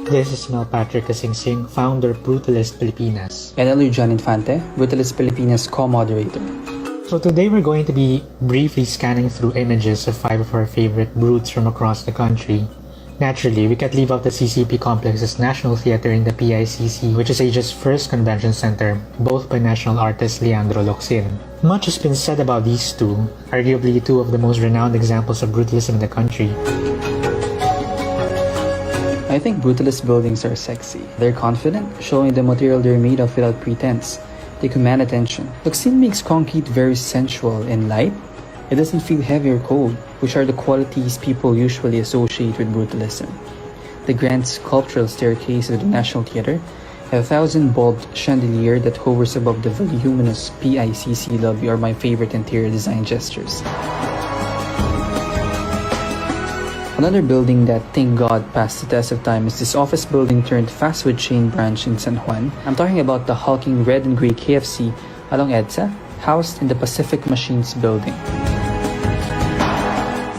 This is Mel Patrick Kasingsing, founder of Brutalist Pilipinas. And I'm John Infante, Brutalist Pilipinas co-moderator. So today we're going to be briefly scanning through images of 5 of our favorite brutes from across the country. Naturally, we can't leave out the CCP Complex's National Theatre in the PICC, which is Asia's first convention center, both by national artist Leandro Locsin. Much has been said about these two, arguably two of the most renowned examples of brutalism in the country. I think brutalist buildings are sexy. They're confident, showing the material they're made of without pretense. They command attention. Locsin makes concrete very sensual and light. It doesn't feel heavy or cold, which are the qualities people usually associate with brutalism. The grand sculptural staircase of the National Theatre, a 1,000-bulbed chandelier that hovers above the voluminous PICC lobby are my favorite interior design gestures. Another building that, thank God, passed the test of time is this office building turned fast food chain branch in San Juan. I'm talking about the hulking red and grey KFC along EDSA, housed in the Pacific Machines building.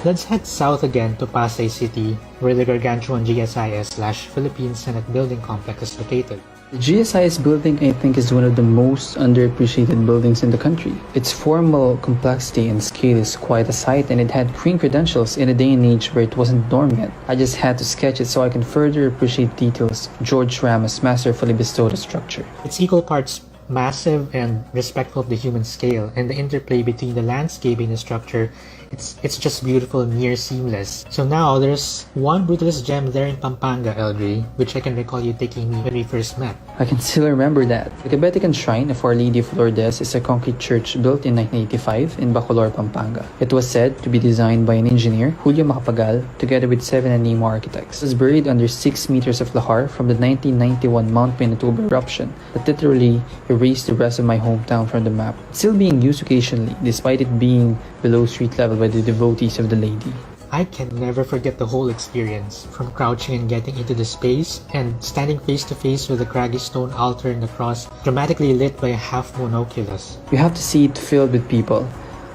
Let's head south again to Pasay City, where the gargantuan GSIS/Philippine Senate Building Complex is located. The GSIS building, I think, is one of the most underappreciated buildings in the country. Its formal complexity and scale is quite a sight, and it had green credentials in a day and age where it wasn't norm yet. I just had to sketch it so I can further appreciate details George Ramos masterfully bestowed a structure. It's equal parts massive and respectful of the human scale, and the interplay between the landscape and the structure, it's just beautiful and near seamless. So now there's one brutalist gem there in Pampanga, LJ, which I can recall you taking me when we first met. I can still remember that. The Tibetan Shrine of Our Lady of Lourdes is a concrete church built in 1985 in Bacolor, Pampanga. It was said to be designed by an engineer, Julio Macapagal, together with 7 Animo architects. It was buried under 6 meters of lahar from the 1991 Mount Pinatubo eruption that literally erased the rest of my hometown from the map. It's still being used occasionally, despite it being below street level by the devotees of the lady. I can never forget the whole experience, from crouching and getting into the space, and standing face to face with the craggy stone altar and the cross, dramatically lit by a half-moon oculus. You have to see it filled with people.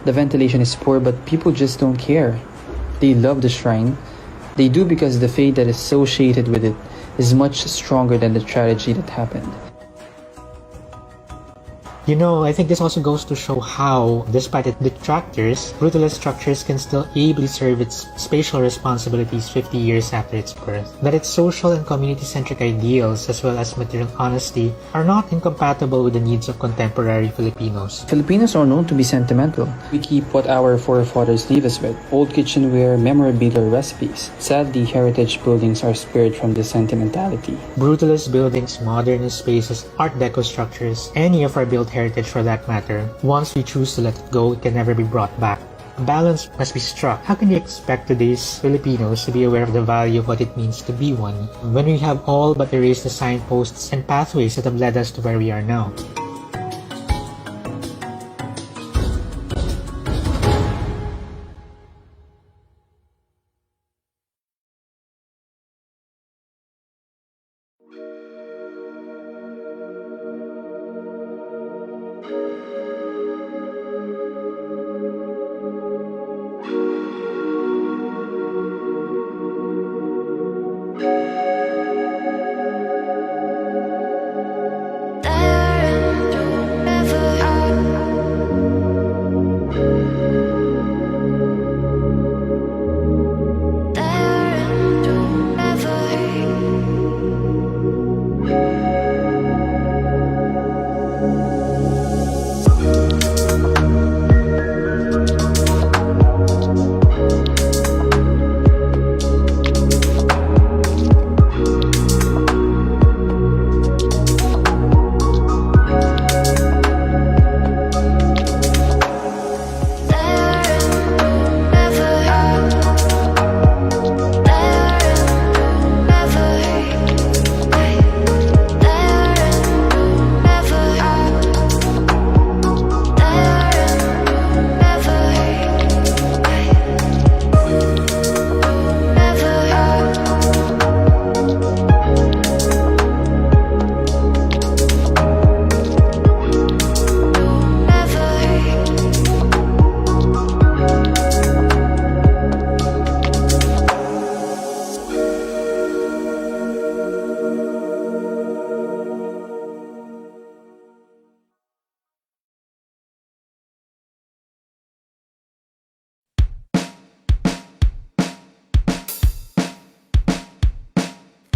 The ventilation is poor, but people just don't care. They love the shrine. They do because the faith that is associated with it is much stronger than the tragedy that happened. You know, I think this also goes to show how, despite its detractors, brutalist structures can still ably serve its spatial responsibilities 50 years after its birth. That its social and community-centric ideals, as well as material honesty, are not incompatible with the needs of contemporary Filipinos. Filipinos are known to be sentimental. We keep what our forefathers leave us with: old kitchenware, memorabilia, recipes. Sadly, heritage buildings are spared from this sentimentality. Brutalist buildings, modernist spaces, Art Deco structures, any of our built heritage for that matter, once we choose to let it go, it can never be brought back. A balance must be struck. How can you expect today's Filipinos to be aware of the value of what it means to be one, when we have all but erased the signposts and pathways that have led us to where we are now? There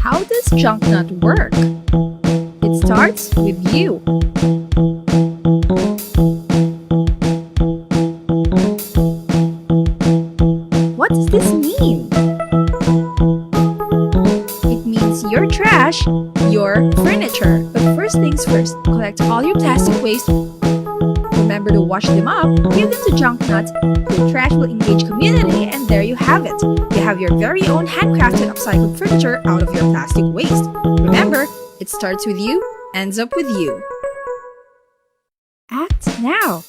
How does junk nut work? It starts with you. What does this mean? It means your trash, your furniture. But first things first, collect all your plastic waste. Remember to wash them up, give them to junk nuts. Your trash will engage community, and there you have it. You have your very own handcrafted upcycled furniture out of your plastic waste. Remember, it starts with you, ends up with you. Act now.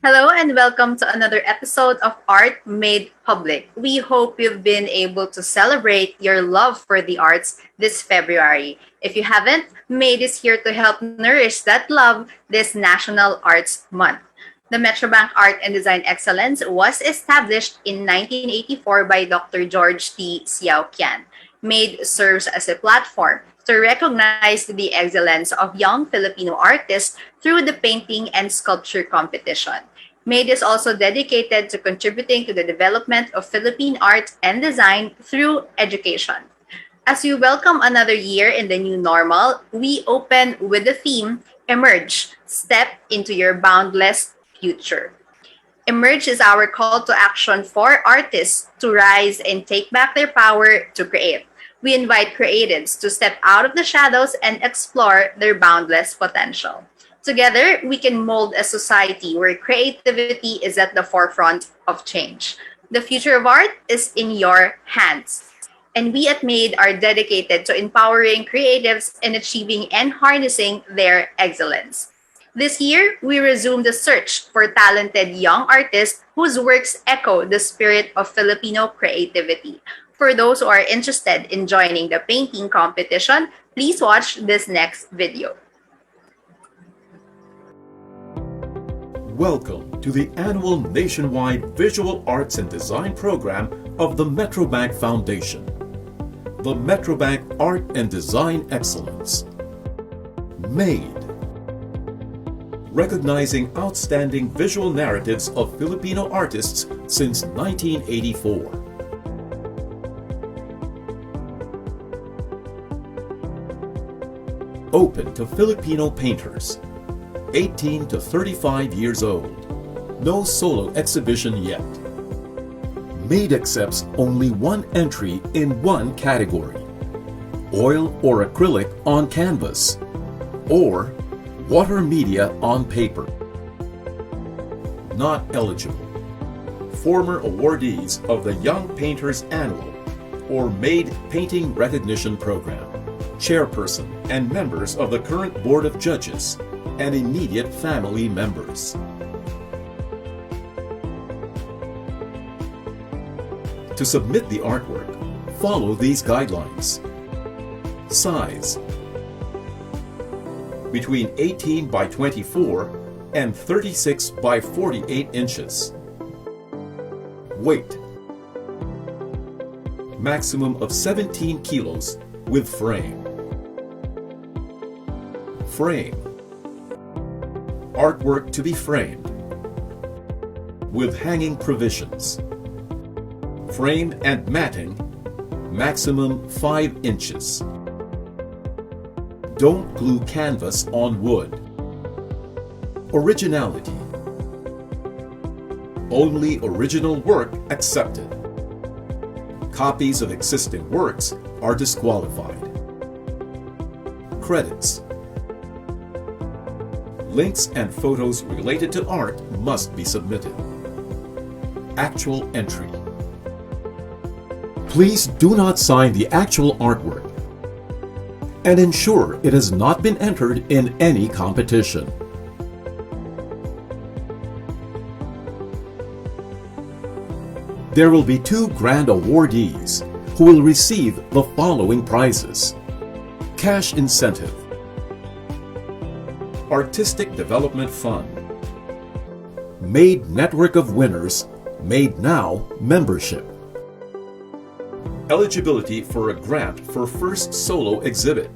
Hello and welcome to another episode of Art Made Public. We hope you've been able to celebrate your love for the arts this February. If you haven't, Made is here to help nourish that love this National Arts Month. The Metrobank Art and Design Excellence was established in 1984 by Dr. George T. Xiao Qian. MADE serves as a platform to recognize the excellence of young Filipino artists through the painting and sculpture competition. MADE is also dedicated to contributing to the development of Philippine art and design through education. As we welcome another year in the new normal, we open with the theme Emerge, Step into Your Boundless future. Emerge is our call to action for artists to rise and take back their power to create. We invite creatives to step out of the shadows and explore their boundless potential. Together, we can mold a society where creativity is at the forefront of change. The future of art is in your hands. And we at MADE are dedicated to empowering creatives and achieving and harnessing their excellence. This year, we resume the search for talented young artists whose works echo the spirit of Filipino creativity. For those who are interested in joining the painting competition, please watch this next video. Welcome to the annual nationwide Visual Arts and Design program of the Metrobank Foundation. The Metrobank Art and Design Excellence. MADE. Recognizing outstanding visual narratives of Filipino artists since 1984. Open to Filipino painters, 18 to 35 years old. No solo exhibition yet. MADE accepts only one entry in one category: oil or acrylic on canvas, or water media on paper. Not eligible. Former awardees of the Young Painters Annual or MADE Painting Recognition Program, chairperson and members of the current Board of Judges, and immediate family members. To submit the artwork, follow these guidelines. Size: between 18 by 24 and 36 by 48 inches. Weight: maximum of 17 kilos with frame. Frame: artwork to be framed with hanging provisions. Frame and matting, maximum 5 inches. Don't glue canvas on wood. Originality: only original work accepted. Copies of existing works are disqualified. Credits: links and photos related to art must be submitted. Actual entry: please do not sign the actual artwork and ensure it has not been entered in any competition. There will be 2 grand awardees who will receive the following prizes: cash incentive, Artistic Development Fund, MADE Network of Winners, MADE Now membership. Eligibility for a grant for first solo exhibit.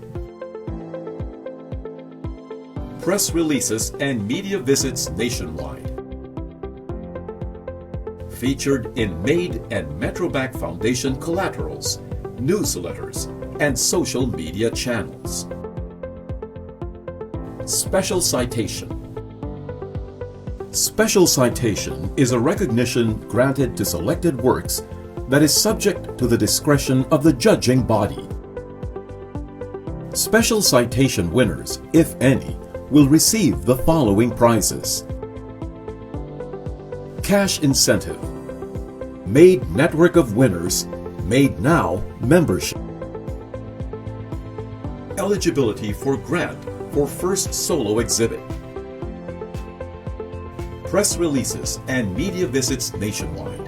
Press releases and media visits nationwide. Featured in MADE and Metrobank Foundation collaterals, newsletters, and social media channels. Special citation. Special citation is a recognition granted to selected works that is subject to the discretion of the judging body. Special citation winners, if any, will receive the following prizes: cash incentive, MADE Network of Winners, MADE Now membership. Eligibility for grant for first solo exhibit. Press releases and media visits nationwide.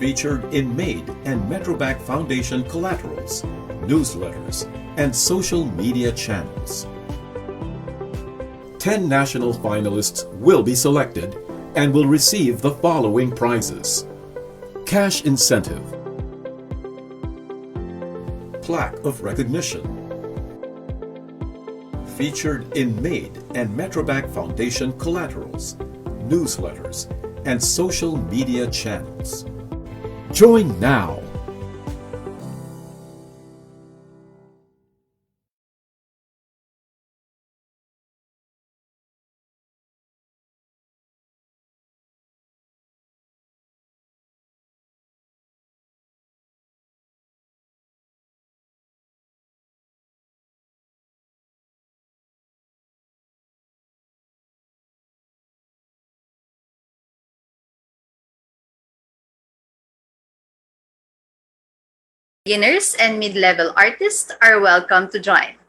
Featured in MADE and Metrobank Foundation collaterals, newsletters, and social media channels. 10 national finalists will be selected and will receive the following prizes: cash incentive, plaque of recognition, featured in MADE and Metrobank Foundation collaterals, newsletters, and social media channels. Join now! Beginners and mid-level artists are welcome to join.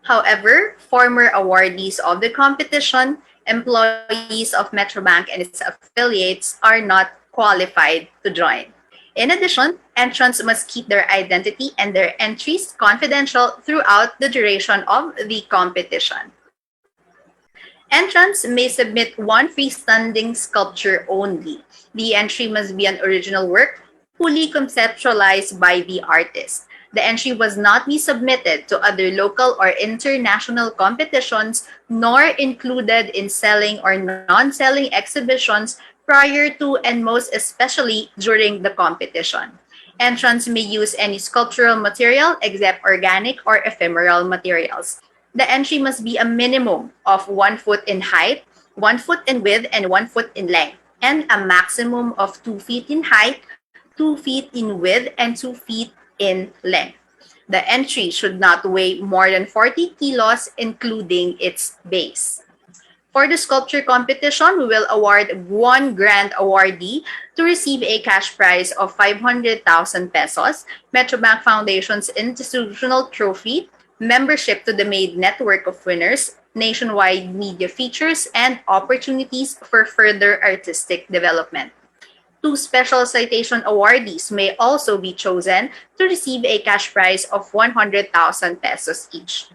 However, former awardees of the competition, employees of Metrobank and its affiliates are not qualified to join. In addition, entrants must keep their identity and their entries confidential throughout the duration of the competition. Entrants may submit one freestanding sculpture only. The entry must be an original work, fully conceptualized by the artist. The entry was not be submitted to other local or international competitions, nor included in selling or non-selling exhibitions prior to and most especially during the competition. Entrants may use any sculptural material except organic or ephemeral materials. The entry must be a minimum of 1 foot in height, 1 foot in width, and 1 foot in length, and a maximum of 2 feet in height, 2 feet in width, and 2 feet in length. The entry should not weigh more than 40 kilos, including its base. For the sculpture competition, we will award one grand awardee to receive a cash prize of 500,000 pesos, Metrobank Foundation's institutional trophy, membership to the MADE network of winners, nationwide media features, and opportunities for further artistic development. Two special citation awardees may also be chosen to receive a cash prize of 100,000 pesos each.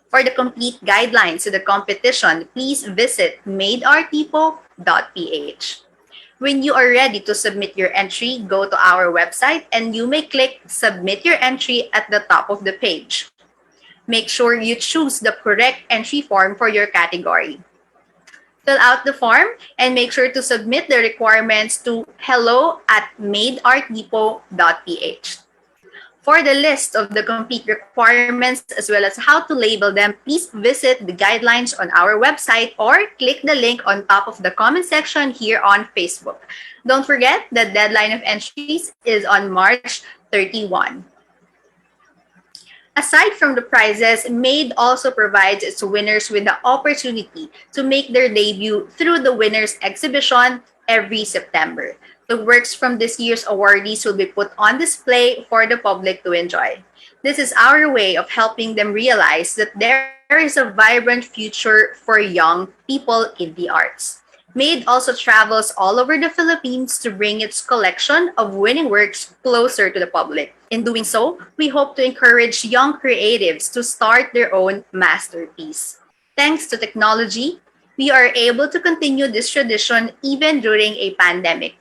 For the complete guidelines to the competition, please visit madeartdepot.ph. When you are ready to submit your entry, go to our website and you may click Submit Your Entry at the top of the page. Make sure you choose the correct entry form for your category. Fill out the form and make sure to submit the requirements to hello@madeartdepot.ph. For the list of the complete requirements as well as how to label them, please visit the guidelines on our website or click the link on top of the comment section here on Facebook. Don't forget the deadline of entries is on March 31. Aside from the prizes, MADE also provides its winners with the opportunity to make their debut through the Winners Exhibition every September. The works from this year's awardees will be put on display for the public to enjoy. This is our way of helping them realize that there is a vibrant future for young people in the arts. MADE also travels all over the Philippines to bring its collection of winning works closer to the public. In doing so, we hope to encourage young creatives to start their own masterpiece. Thanks to technology, we are able to continue this tradition even during a pandemic.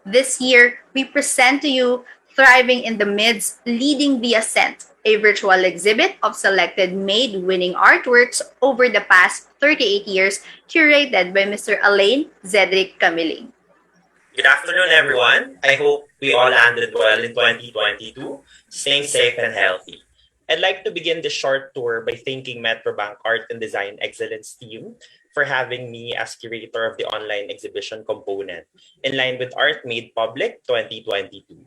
This year, we present to you Thriving in the Midst, Leading the Ascent, a virtual exhibit of selected MADE winning artworks over the past 38 years, curated by Mr. Alain Zedric Camiling. Good afternoon, everyone. I hope we all landed well in 2022, staying safe and healthy. I'd like to begin this short tour by thanking Metrobank Art and Design Excellence team for having me as curator of the online exhibition component in line with Art Made Public 2022.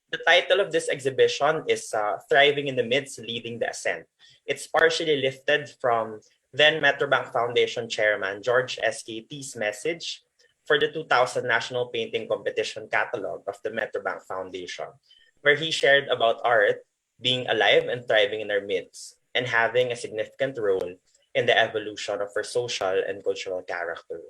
The title of this exhibition is Thriving in the Midst, Leading the Ascent. It's partially lifted from then Metrobank Foundation Chairman George S.K.T's message for the 2000 National Painting Competition Catalog of the Metrobank Foundation, where he shared about art being alive and thriving in our midst and having a significant role in the evolution of our social and cultural character.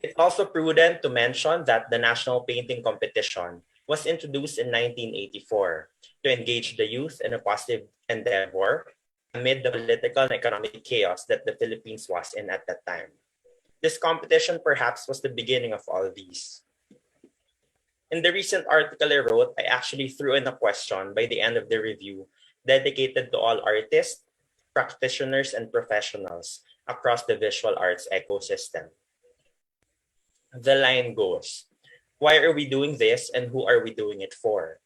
It's also prudent to mention that the National Painting Competition was introduced in 1984 to engage the youth in a positive endeavor amid the political and economic chaos that the Philippines was in at that time. This competition perhaps was the beginning of all these. In the recent article I wrote, I actually threw in a question by the end of the review dedicated to all artists, practitioners, and professionals across the visual arts ecosystem. The line goes, why are we doing this and who are we doing it for?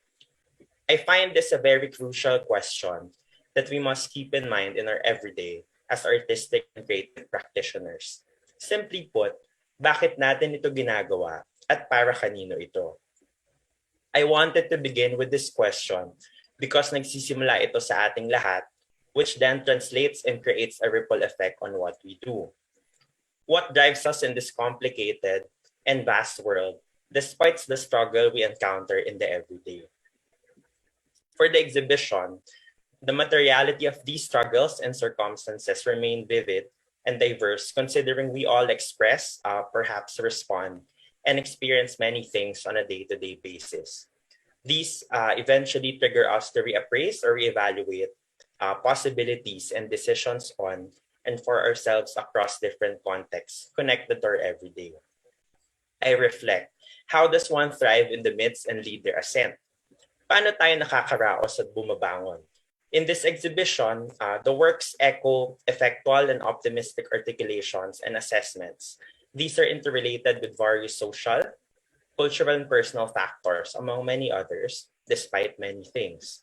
I find this a very crucial question that we must keep in mind in our everyday as artistic and creative practitioners. Simply put, bakit natin ito ginagawa at para kanino ito? I wanted to begin with this question because nagsisimula ito sa ating lahat, which then translates and creates a ripple effect on what we do. What drives us in this complicated and vast world despite the struggle we encounter in the everyday. For the exhibition, the materiality of these struggles and circumstances remain vivid and diverse, considering we all express, perhaps respond, and experience many things on a day-to-day basis. These eventually trigger us to reappraise or reevaluate possibilities and decisions on and for ourselves across different contexts connected to our everyday. I reflect, how does one thrive in the midst and lead their ascent? Paano tayo nakakaraos at bumabangon? In this exhibition, the works echo effectual and optimistic articulations and assessments. These are interrelated with various social, cultural, and personal factors, among many others, despite many things.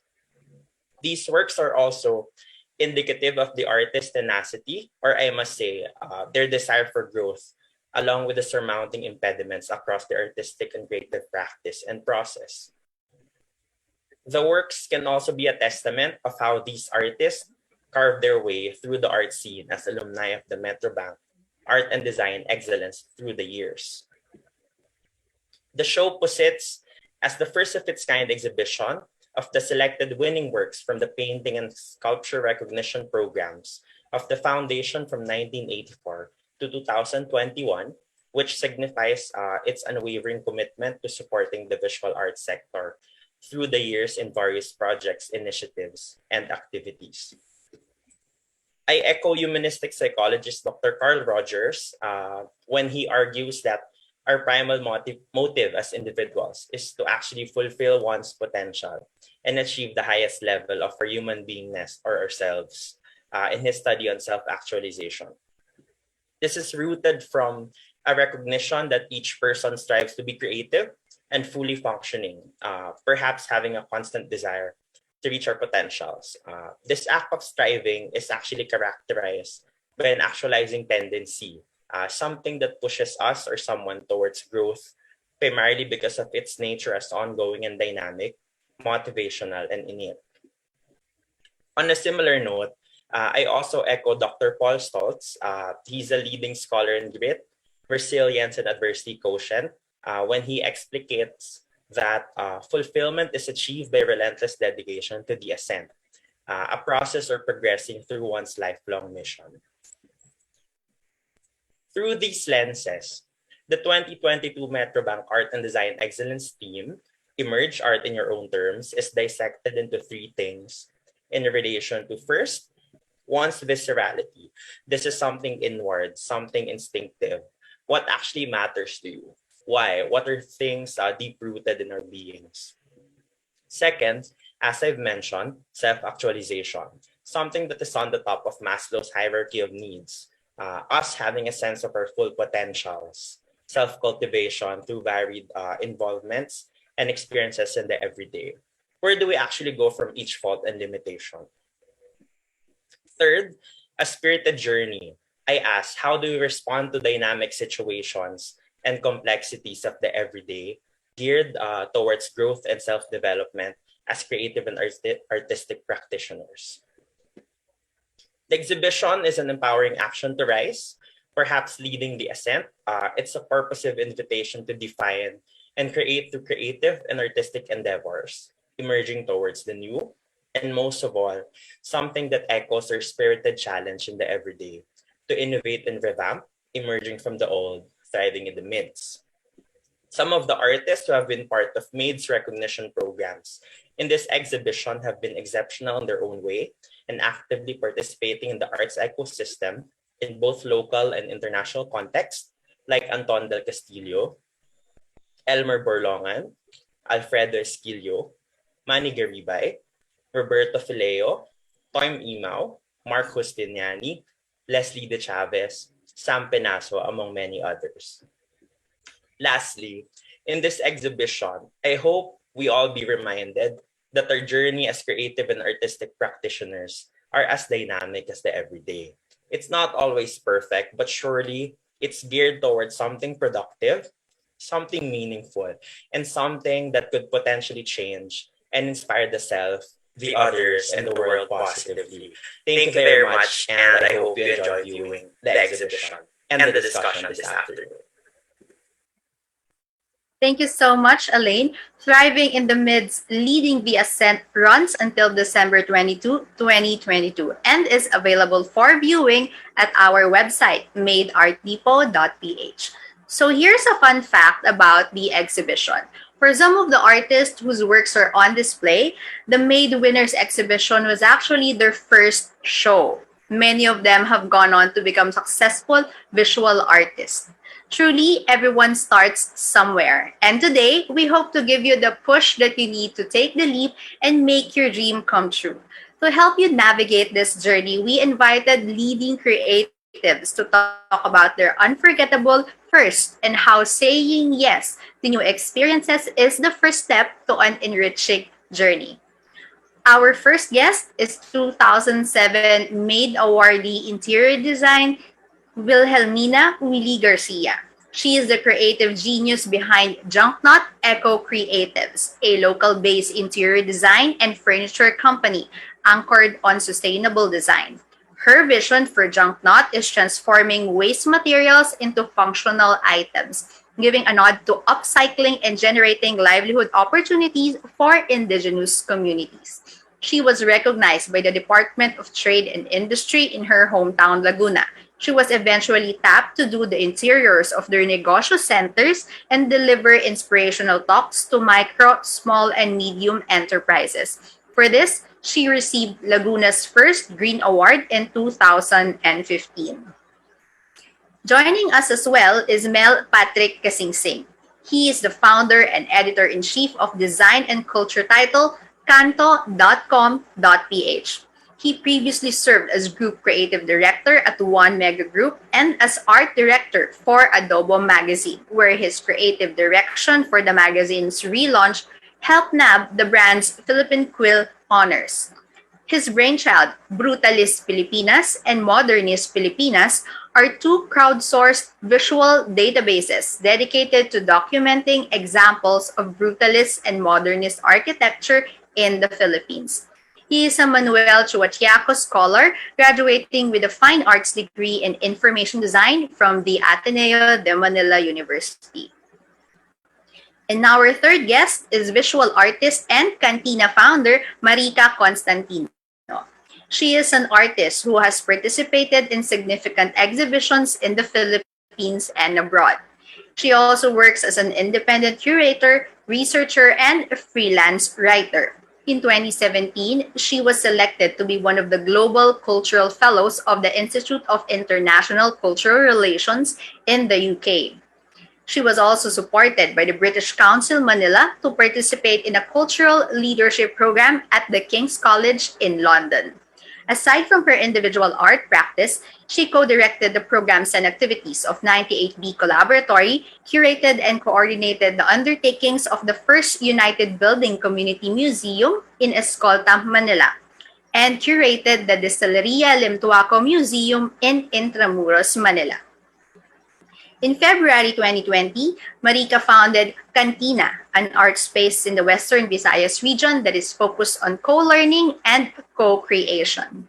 These works are also indicative of the artist's tenacity, or I must say, their desire for growth, along with the surmounting impediments across the artistic and creative practice and process. The works can also be a testament of how these artists carve their way through the art scene as alumni of the Metrobank Art and Design Excellence through the years. The show posits as the first of its kind exhibition of the selected winning works from the painting and sculpture recognition programs of the Foundation from 1984 to 2021, which signifies its unwavering commitment to supporting the visual arts sector through the years in various projects, initiatives, and activities. I echo humanistic psychologist Dr. Carl Rogers when he argues that our primal motive as individuals is to actually fulfill one's potential and achieve the highest level of our human beingness or ourselves in his study on self-actualization. This is rooted from a recognition that each person strives to be creative and fully functioning, perhaps having a constant desire to reach our potentials. This act of striving is actually characterized by an actualizing tendency, something that pushes us or someone towards growth, primarily because of its nature as ongoing and dynamic, motivational, and innate. On a similar note, I also echo Dr. Paul Stoltz. He's a leading scholar in grit, resilience, and adversity quotient when he explicates that fulfillment is achieved by relentless dedication to the ascent, a process or progressing through one's lifelong mission. Through these lenses, the 2022 Metrobank Art and Design Excellence theme, Emerge Art in Your Own Terms, is dissected into three things in relation to first, one's viscerality. This is something inward, something instinctive. What actually matters to you? Why? What are things deep-rooted in our beings? Second, as I've mentioned, self-actualization, something that is on the top of Maslow's hierarchy of needs. Us having a sense of our full potentials, self-cultivation through varied involvements and experiences in the everyday. Where do we actually go from each fault and limitation? Third, a spirited journey. I ask, how do we respond to dynamic situations and complexities of the everyday, geared towards growth and self-development as creative and artistic practitioners? The exhibition is an empowering action to rise, perhaps leading the ascent. It's a purposive invitation to define and create through creative and artistic endeavors, emerging towards the new, and most of all, something that echoes our spirited challenge in the everyday, to innovate and revamp, emerging from the old, thriving in the midst. Some of the artists who have been part of MAID's recognition programs in this exhibition have been exceptional in their own way and actively participating in the arts ecosystem in both local and international contexts, like Anton Del Castillo, Elmer Borlongan, Alfredo Esquillo, Manny Garibay, Roberto Fileo, Toym Imao, Mark Justiniani, Leslie De Chavez, Sam Penaso, among many others. Lastly, in this exhibition, I hope we all be reminded that our journey as creative and artistic practitioners are as dynamic as the everyday. It's not always perfect, but surely it's geared towards something productive, something meaningful, and something that could potentially change and inspire the self, the others, and the world positively. Thank you very much, and I hope you enjoy viewing the exhibition and the discussion this afternoon. Thank you so much, Elaine. Thriving in the Midst, Leading the Ascent runs until December 22, 2022, and is available for viewing at our website, madeartdepot.ph. So here's a fun fact about the exhibition. For some of the artists whose works are on display, the Made Winners exhibition was actually their first show. Many of them have gone on to become successful visual artists. Truly, everyone starts somewhere. And today, we hope to give you the push that you need to take the leap and make your dream come true. To help you navigate this journey, we invited leading creatives to talk about their unforgettable first and how saying yes to new experiences is the first step to an enriching journey. Our first guest is 2007 Made Awardee Interior Design Wilhelmina Willie Garcia. She is the creative genius behind Junknut Eco Creatives, a local-based interior design and furniture company anchored on sustainable design. Her vision for Junknut is transforming waste materials into functional items, giving a nod to upcycling and generating livelihood opportunities for indigenous communities. She was recognized by the Department of Trade and Industry in her hometown, Laguna. She was eventually tapped to do the interiors of their negosyo centers and deliver inspirational talks to micro, small, and medium enterprises. For this, she received Laguna's first Green Award in 2015. Joining us as well is Mel Patrick Kasingsing. He is the founder and editor-in-chief of design and culture title canto.com.ph. He previously served as group creative director at One Mega Group and as art director for Adobo Magazine, where his creative direction for the magazine's relaunch helped nab the brand's Philippine Quill honors. His brainchild, Brutalist Pilipinas and Modernist Pilipinas, are two crowdsourced visual databases dedicated to documenting examples of brutalist and modernist architecture in the Philippines. He is a Manuel Chuachiaco Scholar, graduating with a Fine Arts degree in Information Design from the Ateneo de Manila University. And our third guest is visual artist and Cantina founder, Marika Constantino. She is an artist who has participated in significant exhibitions in the Philippines and abroad. She also works as an independent curator, researcher, and freelance writer. In 2017, she was selected to be one of the Global Cultural Fellows of the Institute of International Cultural Relations in the UK. She was also supported by the British Council Manila to participate in a cultural leadership program at the King's College in London. Aside from her individual art practice, she co-directed the programs and activities of 98B Collaboratory, curated and coordinated the undertakings of the first United Building Community Museum in Escolta, Manila, and curated the Distilleria Limtuaco Museum in Intramuros, Manila. In February 2020, Marika founded Cantina, an art space in the Western Visayas region that is focused on co-learning and co-creation.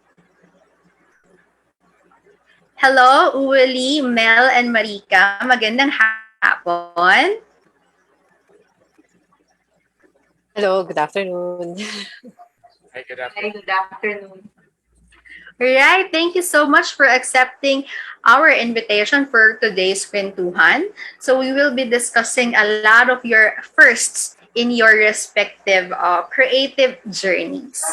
Hello, Willie, Mel, and Marika. Magandang hapon. Hello, good afternoon. Hi, good Hi, good afternoon. Right, thank you so much for accepting our invitation for today's Kwentuhan. So we will be discussing a lot of your firsts in your respective creative journeys.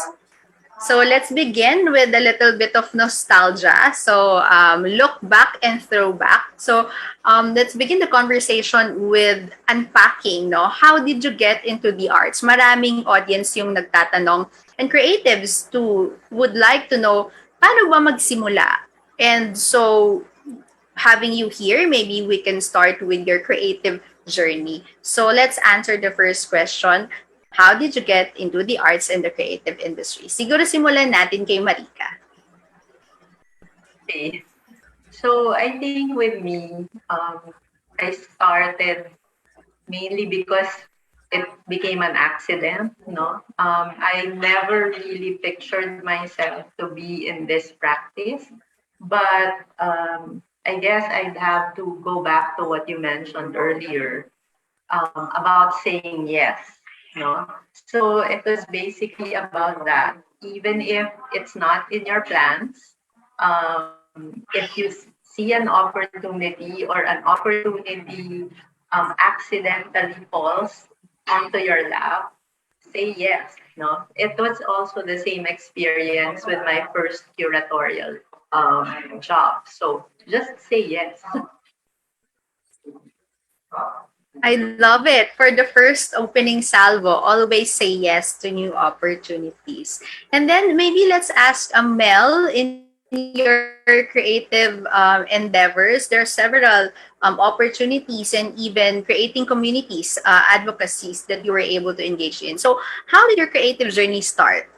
So let's begin with a little bit of nostalgia. So look back and throwback. So let's begin the conversation with unpacking. No, how did you get into the arts? Maraming audience yung nagtatanong and creatives too would like to know paano ba magsimula. And so having you here, maybe we can start with your creative journey. So let's answer the first question. How did you get into the arts and the creative industry? Siguro simulan natin kay Marika. Okay. So I think with me, I started mainly because it became an accident, no? I never really pictured myself to be in this practice, but I guess I'd have to go back to what you mentioned earlier. about saying yes. No, so it was basically about that. Even if it's not in your plans, if you see an opportunity or an opportunity accidentally falls onto your lap, say yes. No, it was also the same experience with my first curatorial job. So just say yes. I love it. For the first opening salvo, always say yes to new opportunities. And then maybe let's ask Mel, in your creative endeavors, there are several opportunities and even creating communities, advocacies that you were able to engage in. So how did your creative journey start?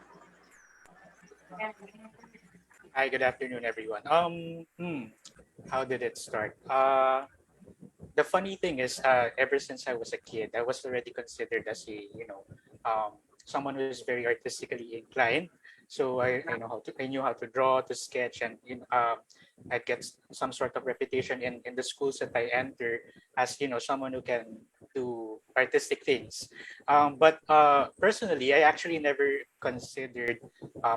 Hi, good afternoon, everyone. How did it start? The funny thing is, ever since I was a kid, I was already considered as a, someone who is very artistically inclined. So I know how to, I knew how to draw, to sketch, and I get some sort of reputation in the schools that I enter as, someone who can do artistic things. But personally, I actually never considered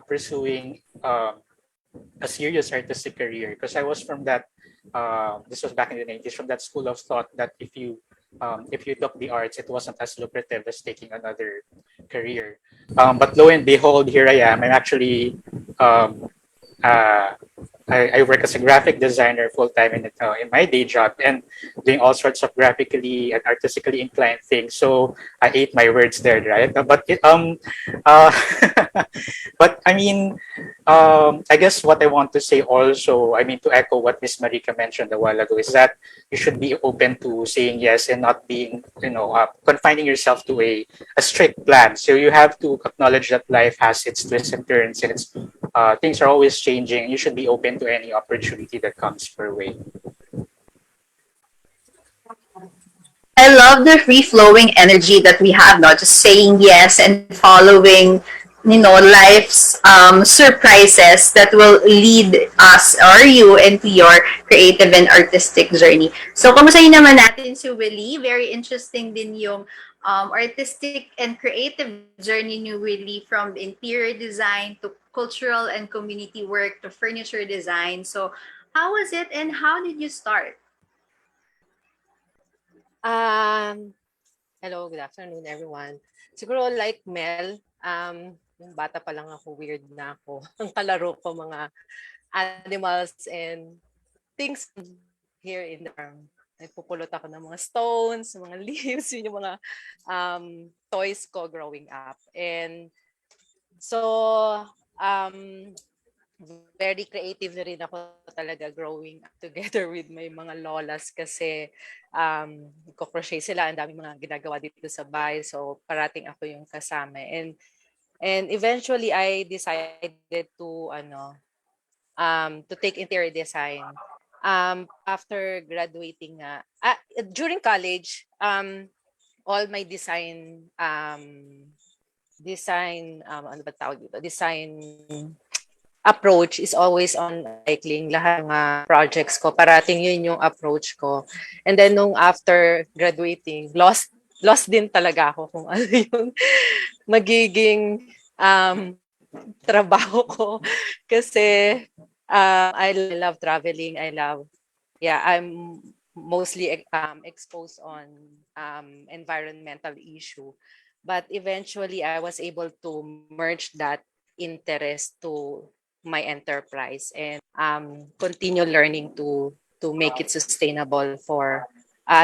pursuing a serious artistic career because I was from that. This was back in the 90s, from that school of thought that if you took the arts, it wasn't as lucrative as taking another career. But lo and behold, here I am. I'm actually um, uh, I work as a graphic designer full time in my day job and doing all sorts of graphically and artistically inclined things. So I ate my words there, right? Uh, but I mean, I guess what I want to say also, I mean, to echo what Miss Marika mentioned a while ago, is that you should be open to saying yes and not being, confining yourself to a strict plan. So you have to acknowledge that life has its twists and turns and things are always changing. You should be open to any opportunity that comes your way. I love the free flowing energy that we have now, just saying yes and following, life's surprises that will lead us or you into your creative and artistic journey. So, kamustahin naman natin si Willie? Very interesting din yung artistic and creative journey ni Willie from interior design to cultural and community work to furniture design. So, how was it and how did you start? Um, Hello, good afternoon, everyone. Siguro like Mel, yung bata pa lang ako, weird na ako. Ang kalaro ko mga animals and things here in the farm. Nagpupulot ako ng mga stones, mga leaves, yun yung mga toys ko growing up. And so, very creative na rin ako talaga growing up together with my mga lolas kasi crochet sila, ang daming mga ginagawa dito sa bahay, so parating ako yung kasama. And eventually I decided to take interior design. After graduating during college, all my ano ba tawag dito? Design approach is always on cycling. Lahat ng projects ko, parating yun yung approach ko. And then nung after graduating, lost din talaga ako kung ano yung magiging trabaho ko. Kasi I love traveling. I'm mostly exposed on environmental issue. But eventually, I was able to merge that interest to my enterprise and continue learning to make it sustainable for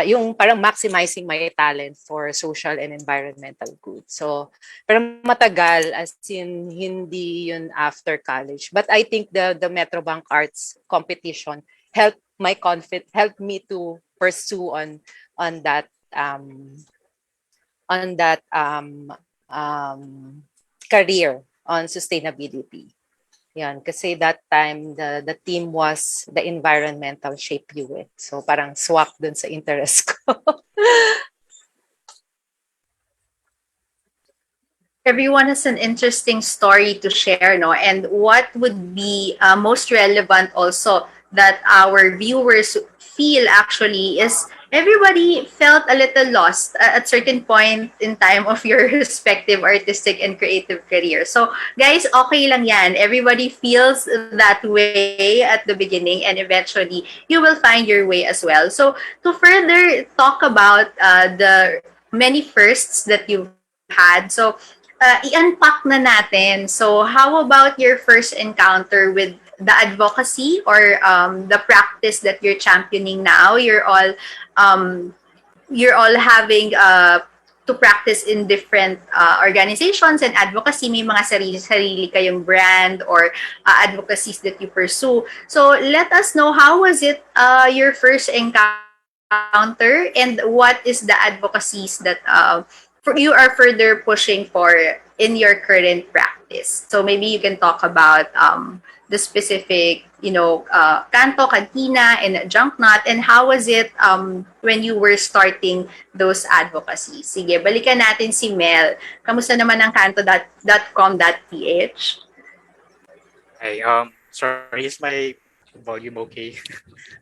yung parang maximizing my talent for social and environmental good. So, pero matagal, as in hindi yun after college. But I think the Metrobank Arts competition helped me to pursue on that career on sustainability. Yan, kasi that time the team was the environmental shape you it. So parang swak dun sa interest ko. Everyone has an interesting story to share, no? And what would be most relevant also that our viewers feel actually is everybody felt a little lost at certain point in time of your respective artistic and creative career. So, guys, okay lang yan. Everybody feels that way at the beginning, and eventually you will find your way as well. So, to further talk about the many firsts that you've had, so i-unpack na natin. So, how about your first encounter with the advocacy or the practice that you're championing now? Um, you're all having to practice in different organizations and advocacy. May mga sarili-sarili kayong brand or advocacies that you pursue. So let us know, how was it your first encounter, and what is the advocacies that you are further pushing for in your current practice. So maybe you can talk about the specific, canto, cantina, and junk knot, and how was it when you were starting those advocacies? Sige, balikan natin si Mel. Kamusta naman ang canto.com.ph? Hey, sorry, is my volume okay?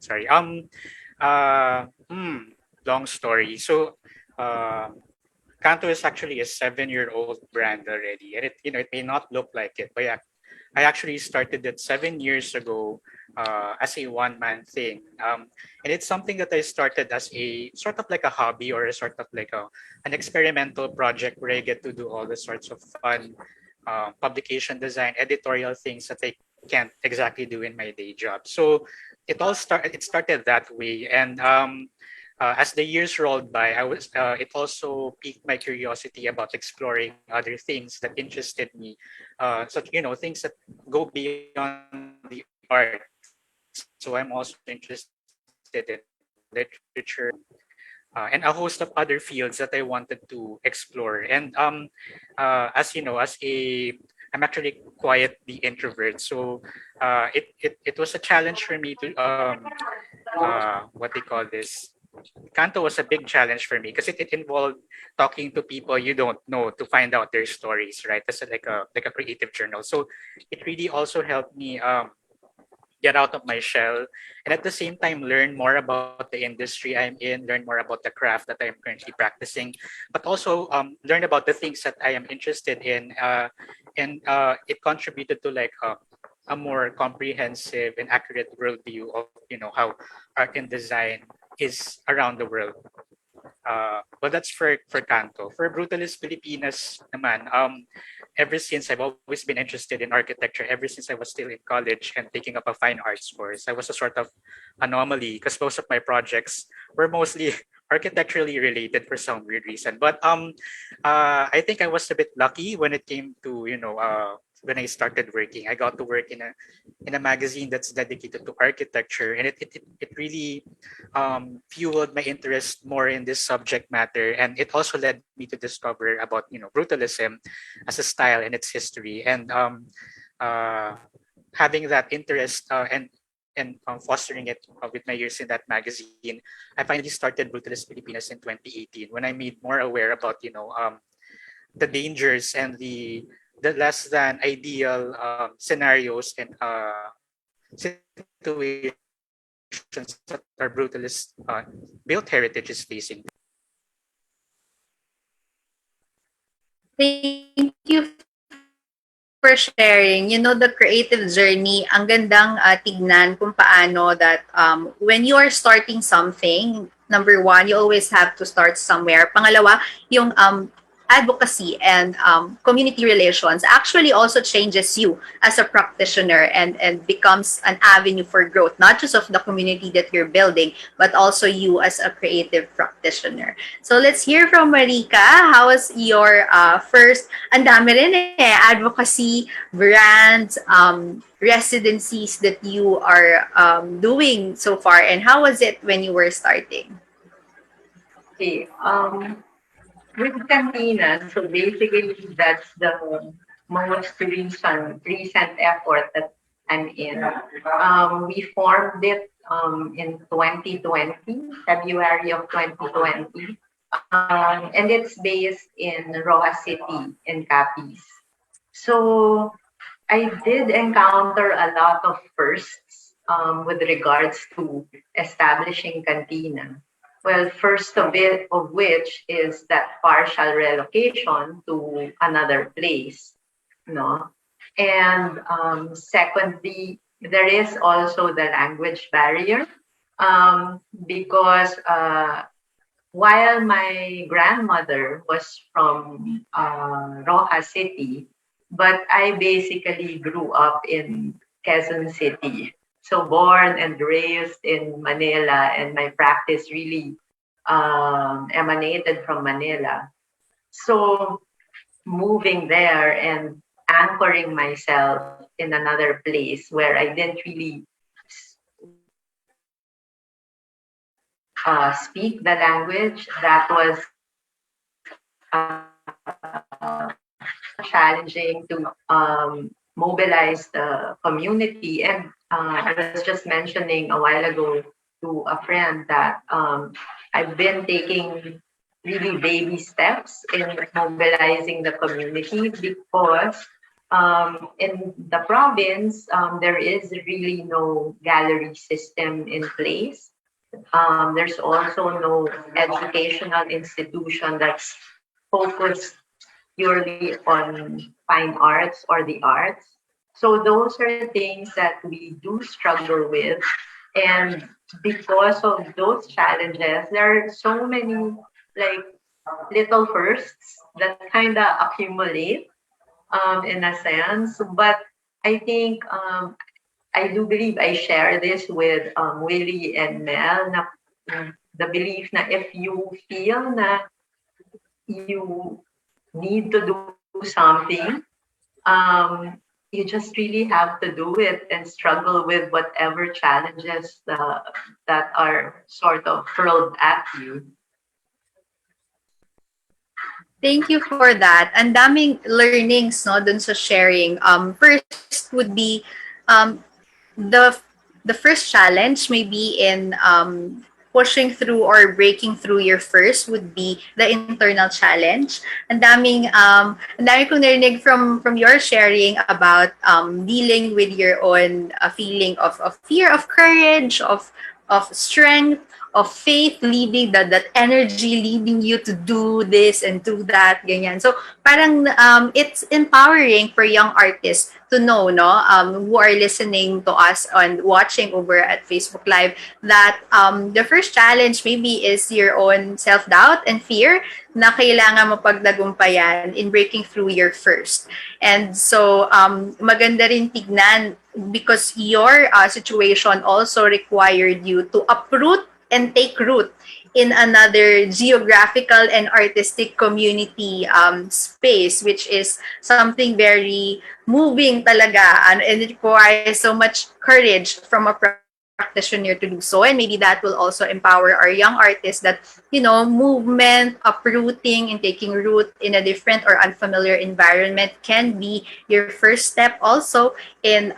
Sorry. Long story. So, Kanto is actually a 7-year-old brand already, and it may not look like it, but yeah, I actually started it 7 years ago as a one-man thing, and it's something that I started as a sort of like a hobby or a sort of like an experimental project where I get to do all the sorts of fun publication design, editorial things that I can't exactly do in my day job. So it started that way, and as the years rolled by, it also piqued my curiosity about exploring other things that interested me, such things that go beyond the art. So I'm also interested in literature and a host of other fields that I wanted to explore. And as you know, I'm actually quiet the introvert, so it was a challenge for me to what they call this. Canto was a big challenge for me because it involved talking to people you don't know to find out their stories, right? That's like a creative journal. So it really also helped me get out of my shell, and at the same time learn more about the industry I'm in, learn more about the craft that I'm currently practicing, but also learn about the things that I am interested in, and it contributed to like a more comprehensive and accurate worldview of how art and design is around the world. Well, that's for Canto. For Brutalist Filipinas naman, ever since I've always been interested in architecture, ever since I was still in college and taking up a fine arts course. I was a sort of anomaly because most of my projects were mostly architecturally related for some weird reason. But I think I was a bit lucky when it came to when I started working. I got to work in a magazine that's dedicated to architecture, and it really fueled my interest more in this subject matter, and it also led me to discover about brutalism as a style and its history, and uh, having that interest and fostering it with my years in that magazine. I finally started Brutalist Filipinas in 2018 when I made more aware about the dangers and the less than ideal scenarios and situations that our brutalist built heritage is facing. Thank you for sharing. The creative journey, ang gandang tignan kung paano that when you are starting something, number one, you always have to start somewhere. Pangalawa, yung advocacy and community relations actually also changes you as a practitioner, and becomes an avenue for growth, not just of the community that you're building, but also you as a creative practitioner. So let's hear from Marika. How was your first, ang dami rin advocacy, brands, residencies that you are doing so far, and how was it when you were starting? Okay. With Cantina, so basically that's the most recent effort that I'm in. We formed it in 2020, February of 2020, and it's based in Roa City in Capiz. So I did encounter a lot of firsts with regards to establishing Cantina. Well, first of which is that partial relocation to another place, no? And secondly, there is also the language barrier, because while my grandmother was from Rojas City, but I basically grew up in Quezon City. So born and raised in Manila, and my practice really emanated from Manila. So moving there and anchoring myself in another place where I didn't really speak the language, that was challenging to mobilize the community. And I was just mentioning a while ago to a friend that I've been taking really baby steps in mobilizing the community, because in the province, there is really no gallery system in place. There's also no educational institution that's focused purely on fine arts or the arts. So those are things that we do struggle with. And because of those challenges, there are so many like little firsts that kind of accumulate in a sense. But I think I do believe I share this with Willie and Mel, na, the belief na if you feel na you need to do something, you just really have to do it and struggle with whatever challenges that are sort of hurled at you. Thank you for that. Ang daming learnings no dun sa sharing. First would be um the the first challenge maybe in pushing through or breaking through your first would be the internal challenge. Ang daming kong narinig from your sharing about dealing with your own feeling of fear, of courage, of strength, of faith leading that energy leading you to do this and do that ganyan. So parang it's empowering for young artists to know no who are listening to us and watching over at Facebook Live that the first challenge maybe is your own self-doubt and fear na kailangan mo pagdagumpayan in breaking through your first. And so maganda rin tignan because your situation also required you to uproot and take root in another geographical and artistic community space, which is something very moving talaga, and it requires so much courage from a practitioner to do so. And maybe that will also empower our young artists that, you know, movement, uprooting, and taking root in a different or unfamiliar environment can be your first step also in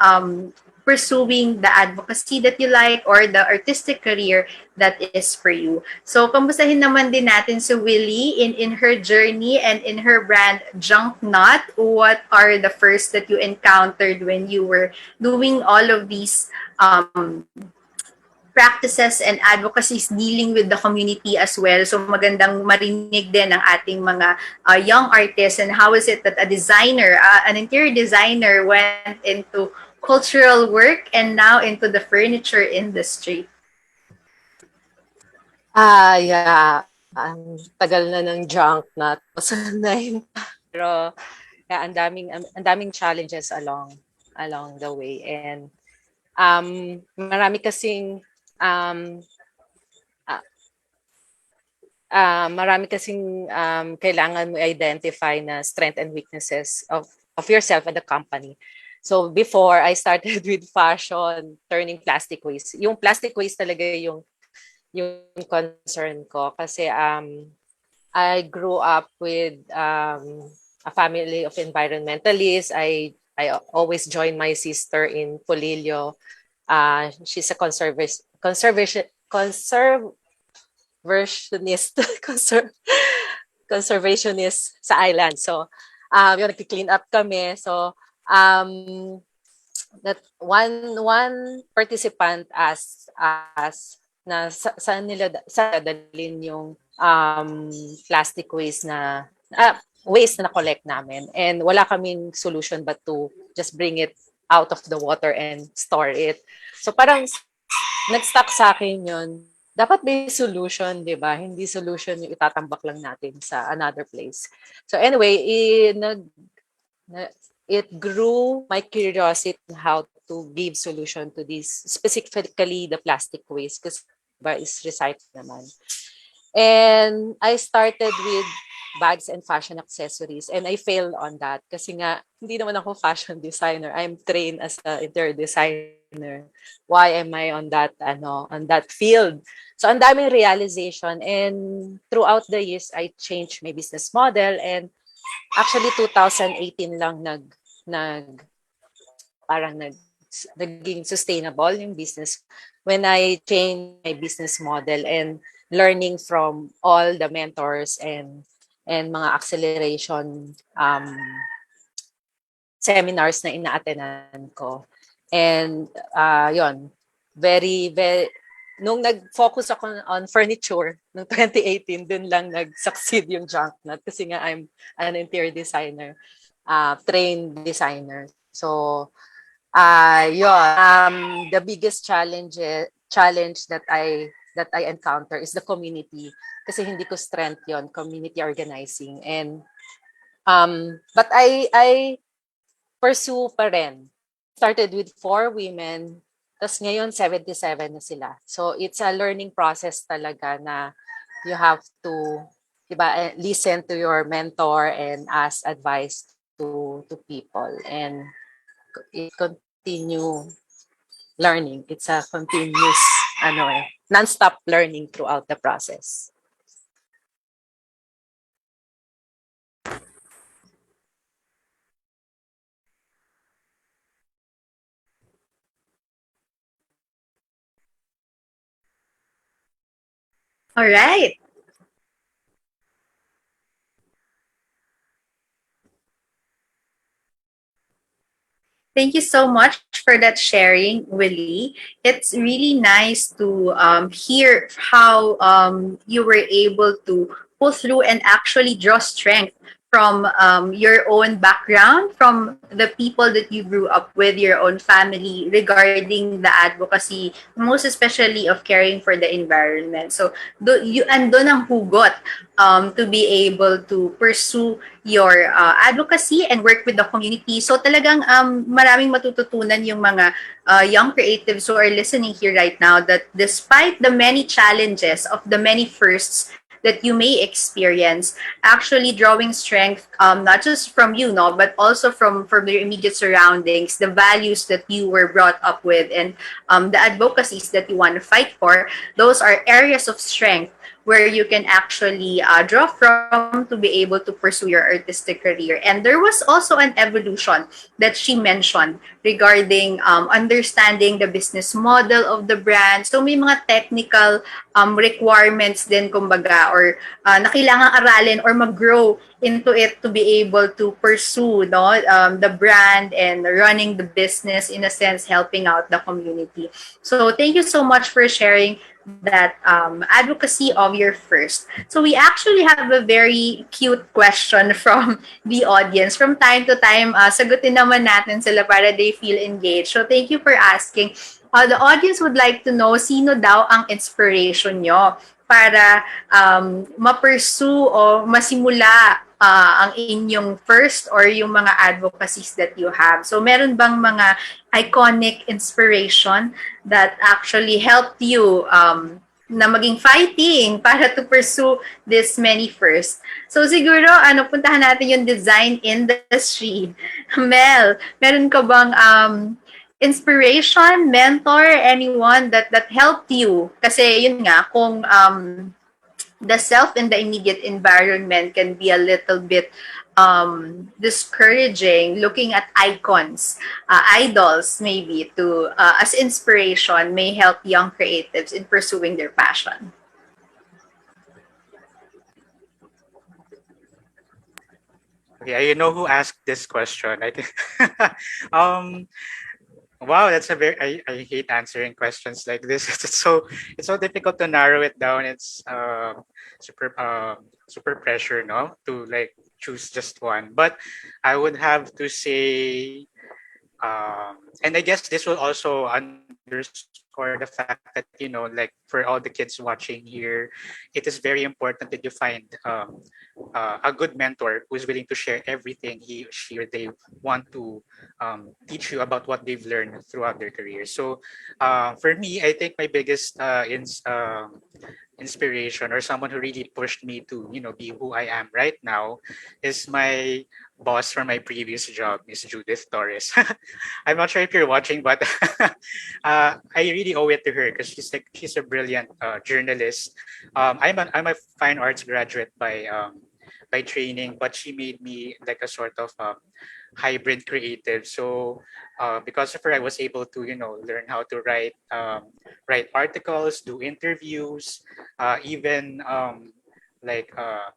pursuing the advocacy that you like or the artistic career that is for you. So, kamustahin naman din natin si Willie in her journey and in her brand, Junk Not. What are the first that you encountered when you were doing all of these practices and advocacies dealing with the community as well? So magandang marinig din ng ating mga young artists, and how is it that a designer, an interior designer went into cultural work and now into the furniture industry? Yeah. Ang tagal na ng junk na 2009. Pero yeah, ang daming challenges along the way, and marami kasing kailangan mo identify na strength and weaknesses of yourself and the company. So before I started with fashion, turning plastic waste. Yung plastic waste talaga yung concern ko kasi I grew up with a family of environmentalists. I always join my sister in Polillo. She's a conservationist conservationist sa island. So yung nag-clean up kami. So that one participant asked us na saan dalhin yung plastic waste na waste na collect namin, and wala kaming solution but to just bring it out of the water and store it. So parang nag-stuck sa akin yun. Dapat may solution, di ba? Hindi solution yung itatambak lang natin sa another place. So anyway, it grew my curiosity on how to give solution to this, specifically the plastic waste, because is recycled naman. And I started with bags and fashion accessories, and I failed on that kasi nga hindi naman ako fashion designer. I'm trained as an interior designer. Why am I on that field? So ang daming realization, and throughout the years I changed my business model, and actually 2018 lang naging sustainable yung business when I changed my business model, and learning from all the mentors and mga acceleration seminars na ina-attendan ko. And yon, very nung nag-focus ako on furniture noong 2018, dun lang nag-succeed yung junk nut kasi nga I'm an interior designer, trained designer. So the biggest challenge that I encounter is the community, kasi hindi ko strength yon, community organizing. And but I pursue pa rin. Started with 4 women, tas ngayon 77 na sila. So it's a learning process talaga na you have to, diba, listen to your mentor and ask advice to people, and it continue learning. It's a continuous non-stop learning throughout the process. All right. Thank you so much for that sharing, Willie. It's really nice to hear how you were able to pull through and actually draw strength from your own background, from the people that you grew up with, your own family, regarding the advocacy, most especially of caring for the environment. So, you andon ang hugot to be able to pursue your advocacy and work with the community. So talagang maraming matututunan yung mga young creatives who are listening here right now, that despite the many challenges of the many firsts that you may experience, actually drawing strength, not just from you, no, but also from your immediate surroundings, the values that you were brought up with, and the advocacies that you want to fight for. Those are areas of strength where you can actually draw from to be able to pursue your artistic career. And there was also an evolution that she mentioned regarding understanding the business model of the brand. So may mga technical requirements din, kumbaga, or na kailangang aralin or mag-grow into it to be able to pursue, no, the brand and running the business, in a sense, helping out the community. So thank you so much for sharing that advocacy of your first. So we actually have a very cute question from the audience. From time to time, sagutin naman natin sila para they feel engaged. So thank you for asking. The audience would like to know, sino daw ang inspiration nyo para ma-pursue o masimula ang inyong first or yung mga advocacies that you have. So meron bang mga iconic inspiration that actually helped you na maging fighting para to pursue this many first? So siguro, puntahan natin yung design industry. Mel, meron ka bang inspiration, mentor, anyone that helped you? Kasi yun nga, kung the self in the immediate environment can be a little bit discouraging, looking at icons, idols maybe, to as inspiration may help young creatives in pursuing their passion. Okay, you know who asked this question? I think Wow, that's a very I hate answering questions like this. It's so difficult to narrow it down. It's super pressure, no, to like choose just one. But I would have to say, and I guess this will also underscore the fact that, you know, like for all the kids watching here, it is very important that you find a good mentor who's willing to share everything he, she, or they want to teach you about what they've learned throughout their career. So for me, I think my biggest inspiration or someone who really pushed me to, you know, be who I am right now is my boss from my previous job, Miss Judith Torres. I'm not sure if you're watching, but I really owe it to her because she's a brilliant journalist. I'm a fine arts graduate by training, but she made me like a sort of hybrid creative. So because of her, I was able to, you know, learn how to write articles, do interviews, even like uh,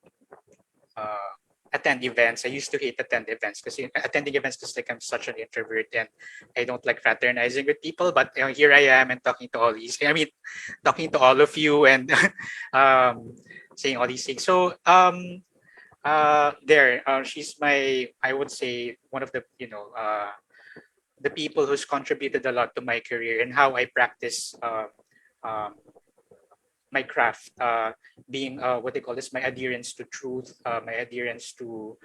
attend events. I used to hate attend events because attending events because like I'm such an introvert and I don't like fraternizing with people. But you know, here I am and talking to all these. I mean, talking to all of you and saying all these things. So she's my, I would say, one of the, you know, the people who's contributed a lot to my career and how I practice um, my craft, being what they call this, my adherence to truth, my adherence to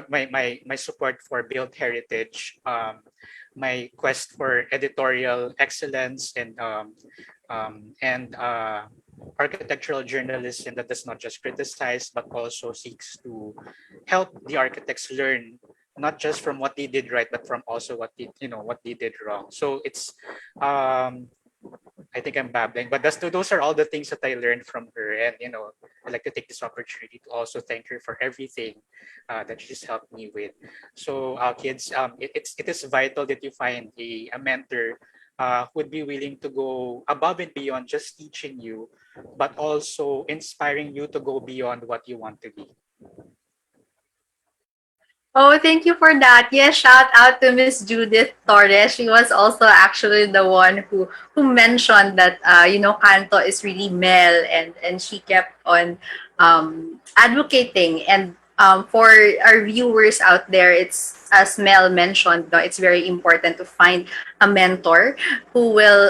my support for built heritage, my quest for editorial excellence and architectural journalism that does not just criticize but also seeks to help the architects learn not just from what they did right but from also what they, you know, what they did wrong. So it's I think I'm babbling, but those are all the things that I learned from her. And, you know, I'd like to take this opportunity to also thank her for everything that she's helped me with. So, kids, it is vital that you find a mentor who would be willing to go above and beyond just teaching you, but also inspiring you to go beyond what you want to be. Oh, thank you for that. Yes, shout out to Miss Judith Torres. She was also actually the one who mentioned that Kanto is really Mel, and she kept on advocating. And for our viewers out there, it's as Mel mentioned, no, it's very important to find a mentor who will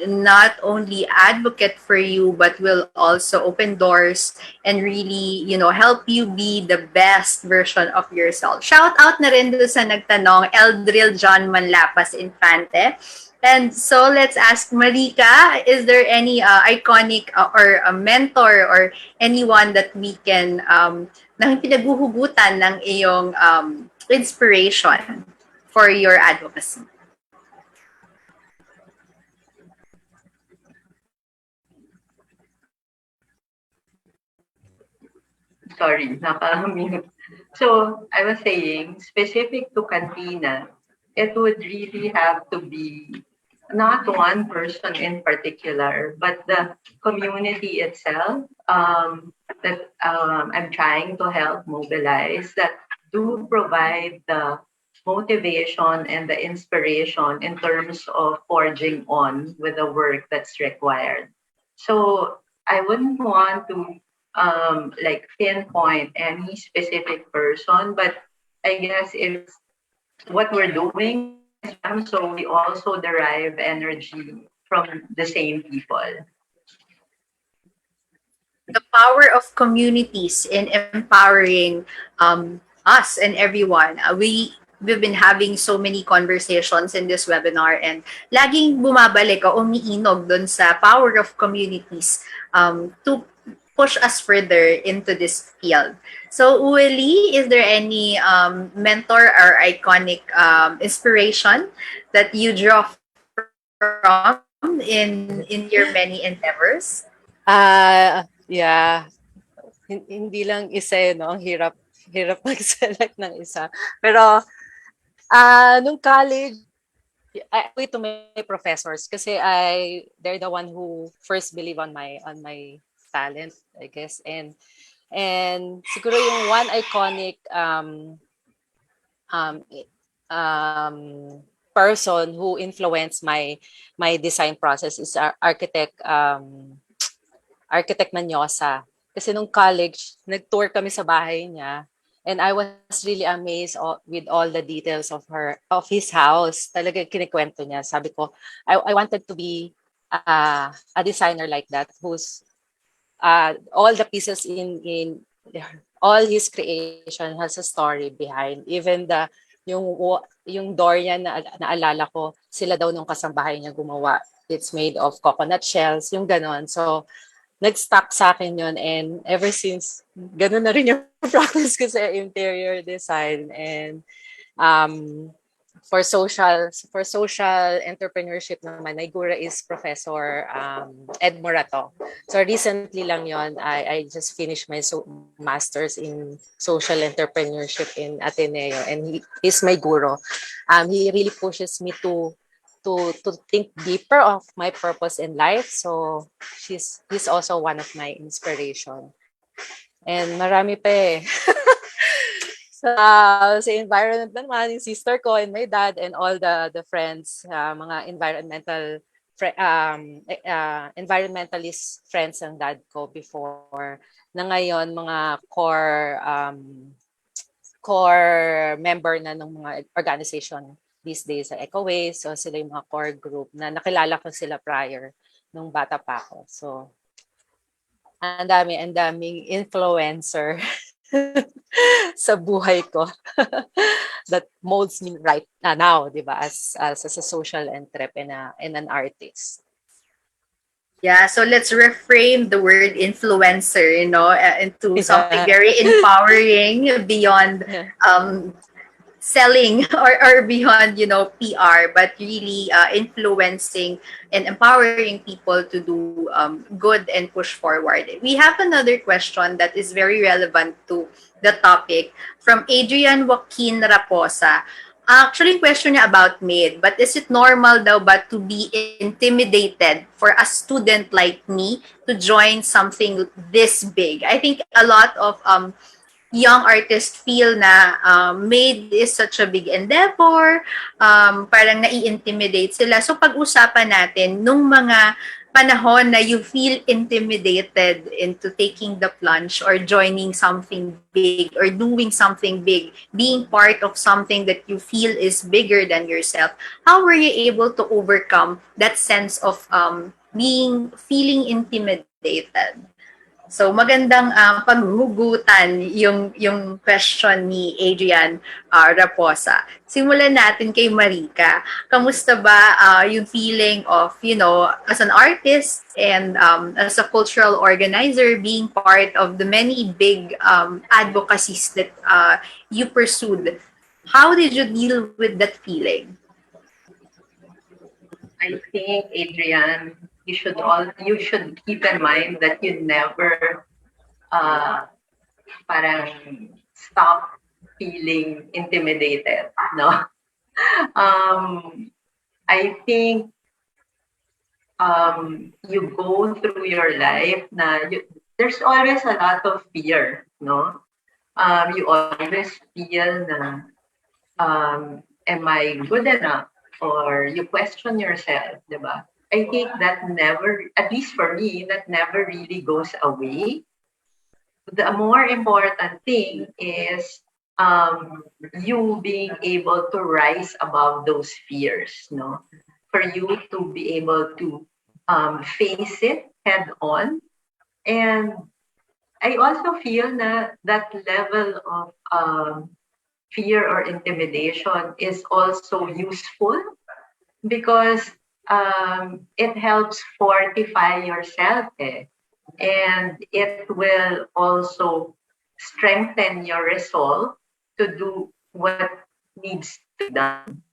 not only advocate for you but will also open doors and really, help you be the best version of yourself. Shout out na rin doon sa nagtanong, Eldril John Manlapas Infante. And so let's ask Marika, is there any iconic or a mentor or anyone that we can nang pinaghuhugutan ng iyong inspiration for your advocacy? Sorry, naka-mute. So I was saying, specific to Cantina, it would really have to be not one person in particular, but the community itself that I'm trying to help mobilize that do provide the motivation and the inspiration in terms of forging on with the work that's required. So I wouldn't want to like pinpoint any specific person, but I guess it's what we're doing. So we also derive energy from the same people. The power of communities in empowering us and everyone. We've been having so many conversations in this webinar, and laging bumabalik o umiinog dun sa power of communities to push us further into this field. So, Willie, is there any mentor or iconic inspiration that you draw from in your many endeavors? Yeah. Hindi lang isa eh, no? Ang hirap mag-select ng isa. Pero nung college, I owe it to my professors kasi they're the one who first believe on my talent, I guess. And siguro yung one iconic um, um, person who influenced my design process is architect Manyosa. Kasi nung college, nag-tour kami sa bahay niya. And I was really amazed with all the details of his house. Talaga kinikwento niya. Sabi ko, I wanted to be a designer like that who's all the pieces in all his creation has a story behind. Even yung door niya na naalala ko, sila daw nung kasambahay niya gumawa. It's made of coconut shells, yung ganon. So, nag-stuck sa akin yun, and ever since, ganun na rin yung practice ko sa interior design. And for social entrepreneurship naman, Naigura is Professor Ed Morato. So recently lang yon, I just finished my master's in social entrepreneurship in Ateneo, and he's my guru. He really pushes me to think deeper of my purpose in life. So he's also one of my inspiration. And marami pa eh. Sa environment naman, yung sister ko and my dad and all the friends, mga environmentalist friends ng dad ko before, na ngayon mga core member na ng mga organization these days sa EcoWays. So sila yung mga core group na nakilala ko sila prior nung bata pa ako. So ang daming influencer sa buhay ko that molds me right now, di ba, as a social entrepreneur and an artist. Yeah, so let's reframe the word influencer, into something very empowering beyond selling or beyond, PR, but really influencing and empowering people to do good and push forward. We have another question that is very relevant to the topic from Adrian Joaquin Raposa. Actually, question niya about MAID, but is it normal daw ba to be intimidated for a student like me to join something this big? I think a lot of young artists feel na MAID is such a big endeavor, parang nai-intimidate sila. So pag-usapan natin nung mga panahon na you feel intimidated into taking the plunge or joining something big or doing something big, being part of something that you feel is bigger than yourself, how were you able to overcome that sense of feeling intimidated? So magandang paghugutan yung question ni Adrian Raposa. Simulan natin kay Marika. Kamusta ba yung feeling of, as an artist and as a cultural organizer, being part of the many big advocacies that you pursued? How did you deal with that feeling? I think, Adrian, you should keep in mind that you never parang stop feeling intimidated, no? I think you go through your life there's always a lot of fear, no? You always feel na am I good enough? Or you question yourself, diba? I think that never, at least for me, that never really goes away. The more important thing is you being able to rise above those fears, no? For you to be able to face it head on. And I also feel that level of fear or intimidation is also useful because it helps fortify yourself, and it will also strengthen your resolve to do what needs to be done.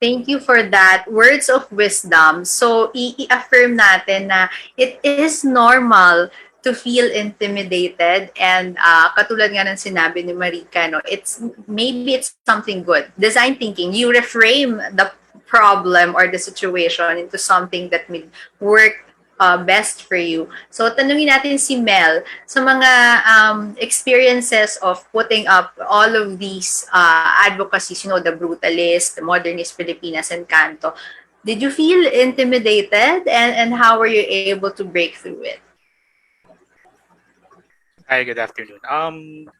Thank you for that. Words of wisdom. So, i-affirm natin na it is normal to feel intimidated, and katulad nga ng sinabi ni Marika, maybe it's something good. Design thinking, you reframe the problem or the situation into something that may work best for you. So, tanungin natin si Mel sa mga experiences of putting up all of these advocacies, the Brutalist, the Modernist Filipinas, and Canto. Did you feel intimidated, and how were you able to break through it? Hi, good afternoon.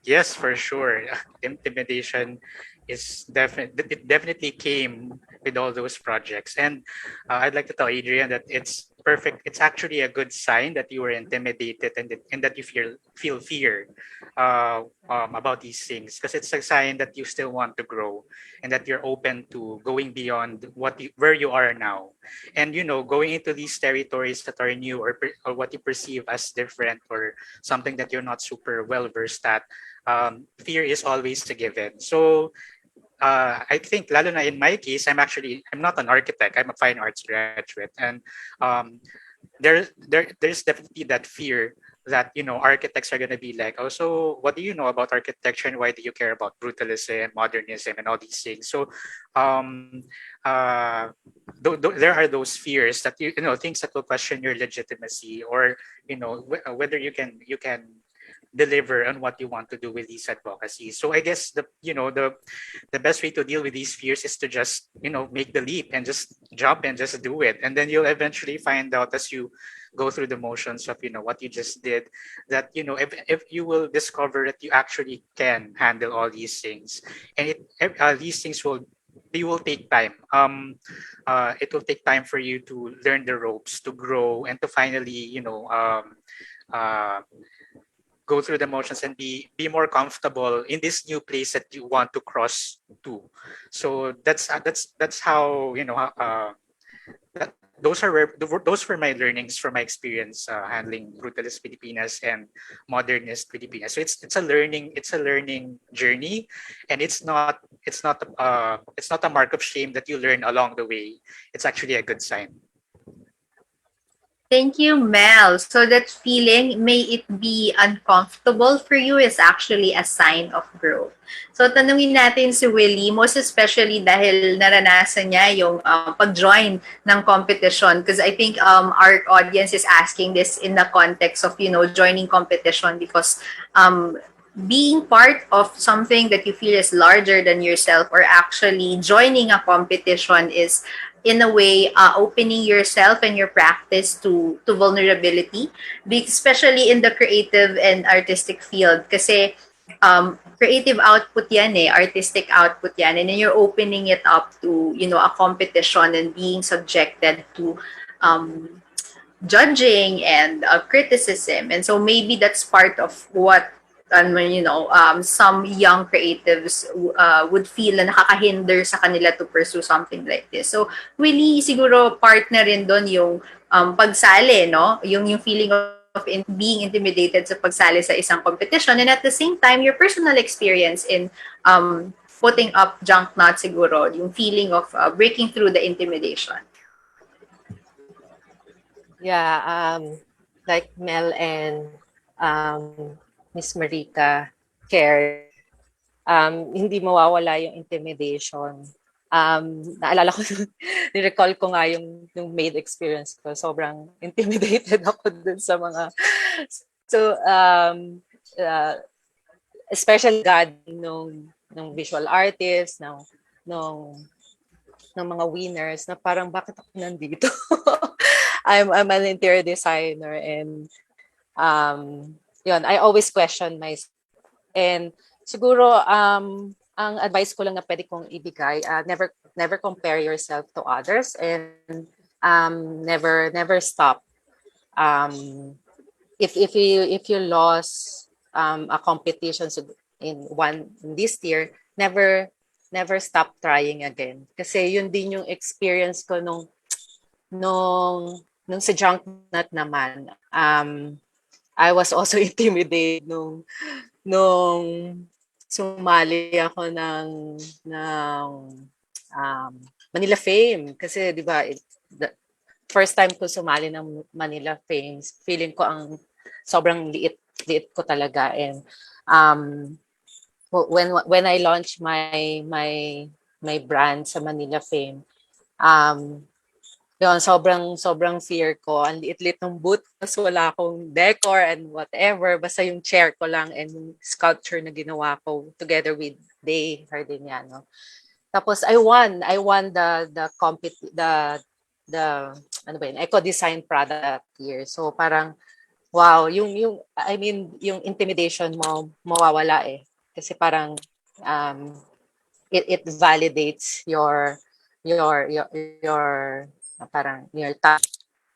Yes, for sure. Intimidation is definitely came with all those projects, and I'd like to tell Adrian that it's perfect. It's actually a good sign that you were intimidated and that you feel fear about these things, because it's a sign that you still want to grow and that you're open to going beyond where you are now, and going into these territories that are new, or what you perceive as different, or something that you're not super well versed at. Fear is always a given. So I think, lalo na in my case, I'm not an architect. I'm a fine arts graduate, and um, there's definitely that fear that architects are going to be like, oh, so what do you know about architecture, and why do you care about brutalism, modernism, and all these things? So um, uh, there are those fears that things that will question your legitimacy, or whether you can deliver on what you want to do with these advocacies. So I guess the best way to deal with these fears is to just make the leap and just jump and just do it, and then you'll eventually find out, as you go through the motions of what you just did, that if you will discover that you actually can handle all these things, and these things will take time. It will take time for you to learn the ropes, to grow, and to finally uh, go through the motions and be more comfortable in this new place that you want to cross to. So that's how that, those were my learnings from my experience handling brutalist Filipinas and modernist Filipinas. So it's a learning journey, and it's not a mark of shame that you learn along the way. It's actually a good sign. Thank you, Mel. So that feeling, may it be uncomfortable for you, is actually a sign of growth. So tanungin natin si Willie, most especially dahil naranasan niya yung pag-join ng competition. Because I think our audience is asking this in the context of, joining competition, because being part of something that you feel is larger than yourself, or actually joining a competition, is in a way opening yourself and your practice to vulnerability, especially in the creative and artistic field, kasi creative output yan, artistic output yan, and then you're opening it up to a competition and being subjected to judging and criticism. And so maybe that's part of what some young creatives would feel na nakakahinder sa kanila to pursue something like this. So really, siguro partner rin doon yung pagsali, no? Yung feeling of being intimidated sa pagsali sa isang competition, and at the same time your personal experience in putting up junk knot, siguro yung feeling of breaking through the intimidation. Yeah, like Mel and Miss Marika cared, hindi mawawala yung intimidation. Naalala ko, ni-recall ko nga yung maid experience ko. Sobrang intimidated ako dun sa mga... So, especially nung visual artists, nung mga winners, na parang bakit ako nandito? I'm an interior designer, and yun, I always question myself. And siguro ang advice ko lang na pwede kong ibigay, never compare yourself to others, and never stop. If you lost a competition in this year, never stop trying again, kasi yun din yung experience ko nung sa junk nut naman. I was also intimidated nung sumali ako ng Manila Fame, kasi 'di ba, first time ko sumali ng Manila Fame, feeling ko ang sobrang liit ko talaga. And when I launched my brand sa Manila Fame, Yun, sobrang fear ko. Ang liit-liit ng booth, tapos wala akong decor and whatever. Basta yung chair ko lang and yung sculpture na ginawa ko together with Day Hardiniano. Tapos I won the ano ba yun, Eco Design Product year. So parang wow, yung intimidation mo mawawala eh. Kasi parang it validates your parang your talent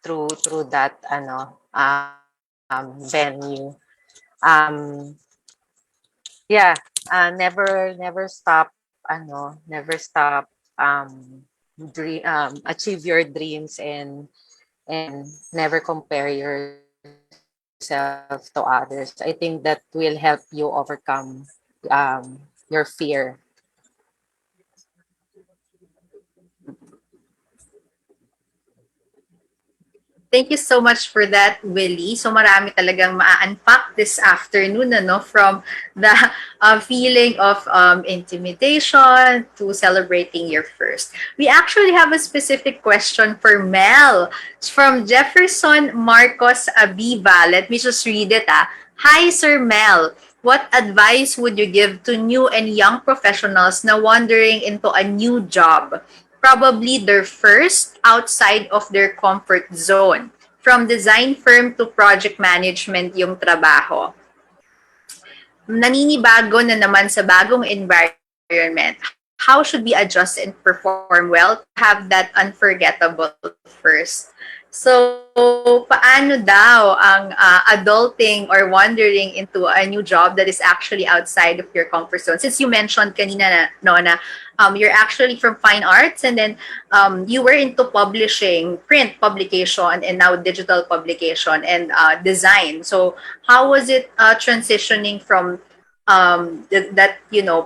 through that venue. Yeah, never stop achieve your dreams and never compare yourself to others. I think that will help you overcome your fear. Thank you so much for that, Willie. So marami talagang ma-unpack this afternoon from the feeling of intimidation to celebrating your first. We actually have a specific question for Mel. It's from Jefferson Marcos Abiba. Let me just read it. Hi, Sir Mel. What advice would you give to new and young professionals na wandering into a new job? Probably their first outside of their comfort zone. From design firm to project management yung trabaho. Naninibago na naman sa bagong environment. How should we adjust and perform well to have that unforgettable first? So, paano daw ang adulting or wandering into a new job that is actually outside of your comfort zone? Since you mentioned kanina na you're actually from fine arts and then you were into publishing, print publication, and now digital publication and design. So, how was it transitioning from that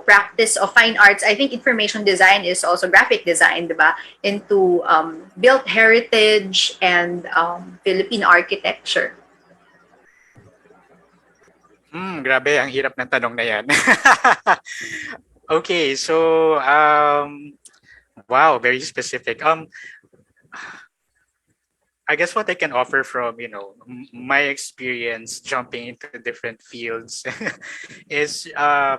practice of fine arts? I think information design is also graphic design, diba? Into built heritage and Philippine architecture. Grabe, ang hirap ng tanong na yan. Okay, so wow, very specific. I guess what I can offer from my experience jumping into different fields is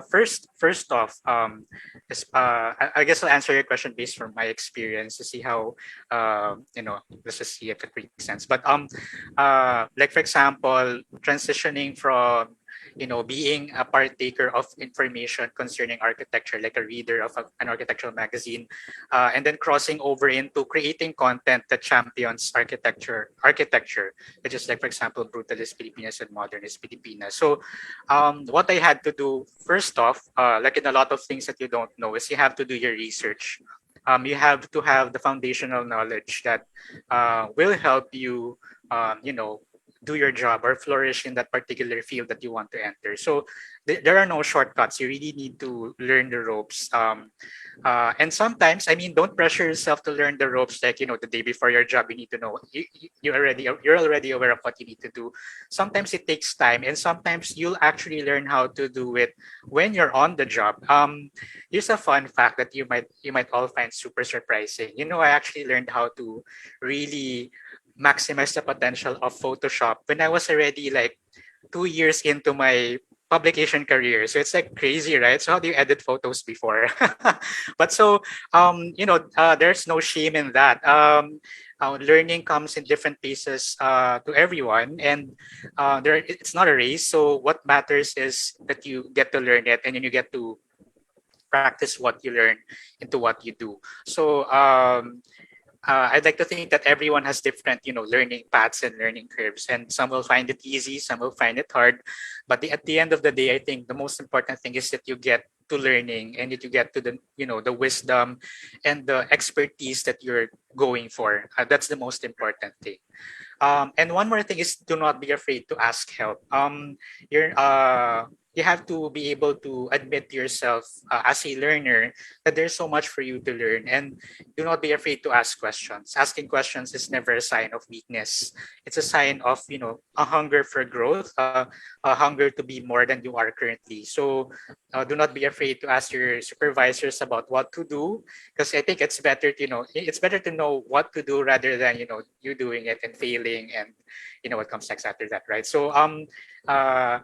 first off I guess I'll answer your question based from my experience to see how let's just see if it makes sense. But like for example, transitioning from being a partaker of information concerning architecture, like a reader of an architectural magazine, and then crossing over into creating content that champions architecture, which is like, for example, Brutalist Filipinas and Modernist Filipinas. So what I had to do, first off, like in a lot of things that you don't know, is you have to do your research. You have to have the foundational knowledge that will help you, do your job or flourish in that particular field that you want to enter. So there are no shortcuts. You really need to learn the ropes. And sometimes, don't pressure yourself to learn the ropes like, the day before your job. You need to know, you're already aware of what you need to do. Sometimes it takes time, and sometimes you'll actually learn how to do it when you're on the job. Here's a fun fact that you might all find super surprising. I actually learned how to really maximize the potential of Photoshop when I was already like 2 years into my publication career. So it's like crazy, right? So how do you edit photos before? But so, there's no shame in that. Learning comes in different paces to everyone, and it's not a race. So what matters is that you get to learn it, and then you get to practice what you learn into what you do. So I'd like to think that everyone has different, learning paths and learning curves, and some will find it easy, some will find it hard. But at the end of the day, I think the most important thing is that you get to learning and that you get to the wisdom and the expertise that you're going for. That's the most important thing. And one more thing is, do not be afraid to ask help. you have to be able to admit to yourself as a learner that there's so much for you to learn, and do not be afraid to ask questions. Asking questions is never a sign of weakness. It's a sign of, a hunger for growth, a hunger to be more than you are currently. So do not be afraid to ask your supervisors about what to do, because I think it's better to know what to do rather than, you doing it and failing, and what comes next after that, right? So uh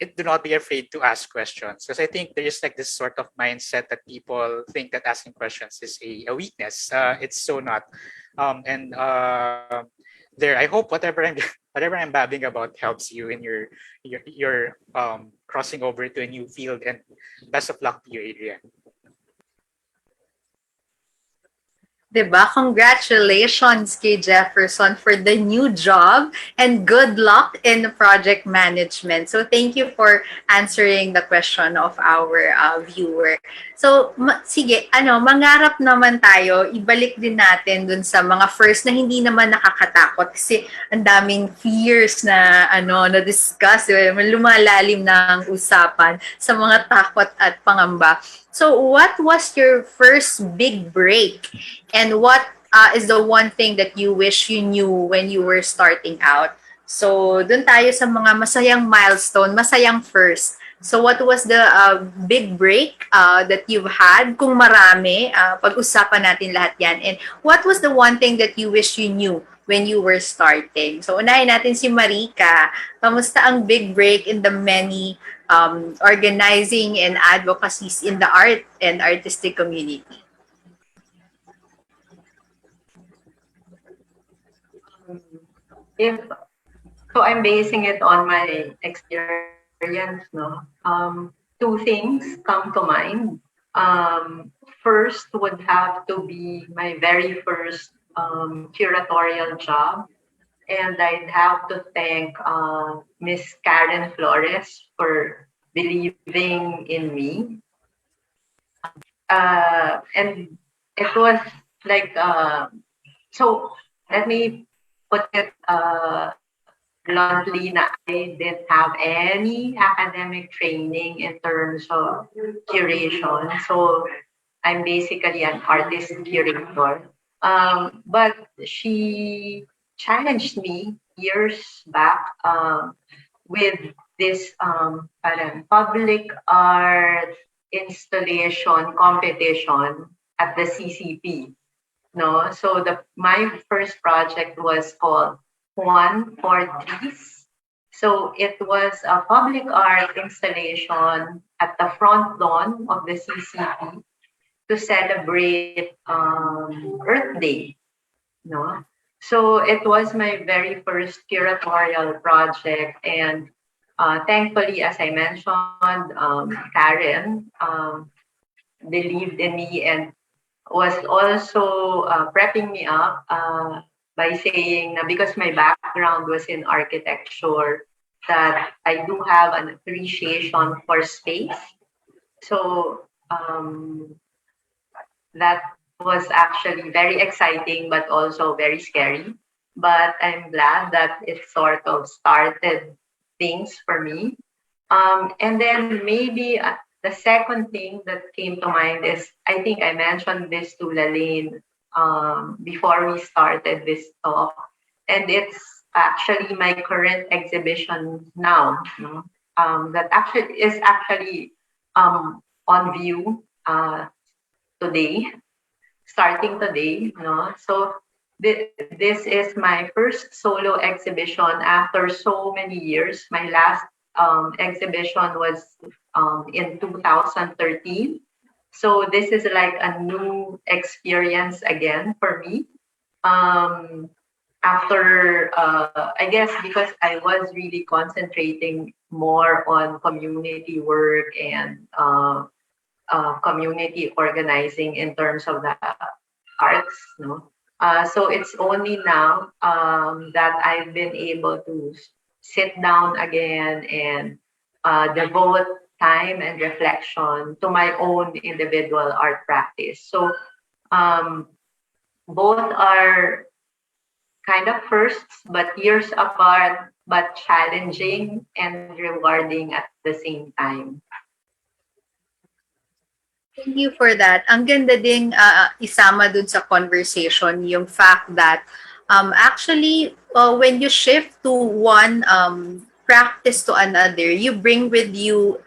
do not be afraid to ask questions, because I think there is like this sort of mindset that people think that asking questions is a weakness. It's so not. And there, I hope whatever I'm whatever I'm babbling about helps you in your crossing over to a new field. And best of luck to you, Adrian. Diba? Congratulations kay Jefferson for the new job and good luck in project management. So thank you for answering the question of our viewer. So sige, mangarap naman tayo, ibalik din natin dun sa mga first na hindi naman nakakatakot kasi ang daming fears na na discuss, lumalalim ng usapan sa mga takot at pangamba. So what was your first big break? And what is the one thing that you wish you knew when you were starting out? So, dun tayo sa mga masayang milestone, masayang first. So, what was the big break that you've had? Kung marami, pag-usapan natin lahat yan. And what was the one thing that you wish you knew when you were starting? So, unahin natin si Marika. Kamusta ang big break in the many organizing and advocacies in the art and artistic community? So I'm basing it on my experience, no? Two things come to mind. First would have to be my very first curatorial job. And I'd have to thank Miss Karen Flores for believing in me. And it was like, so let me put it bluntly, na I didn't have any academic training in terms of curation. So I'm basically an artist curator. But she challenged me years back with this parang public art installation competition at the CCP. No, so my first project was called Juan for Trees. So it was a public art installation at the front lawn of the CCP to celebrate Earth Day. No, so it was my very first curatorial project, and thankfully, as I mentioned, Karen believed in me and was also prepping me up by saying that because my background was in architecture, that I do have an appreciation for space. So that was actually very exciting, but also very scary. But I'm glad that it sort of started things for me. And then maybe the second thing that came to mind is, I think I mentioned this to Lalaine before we started this talk, and it's actually my current exhibition now. That is actually on view today, starting today. So this is my first solo exhibition after so many years. My last exhibition was in 2013. So this is like a new experience again for me. After, I guess because I was really concentrating more on community work and community organizing in terms of the arts. So it's only now that I've been able to sit down again and devote time and reflection to my own individual art practice. So both are kind of firsts, but years apart but challenging and rewarding at the same time. Thank you for that. Ang ganda ding isama dun sa conversation yung fact that actually when you shift to one practice to another, you bring with you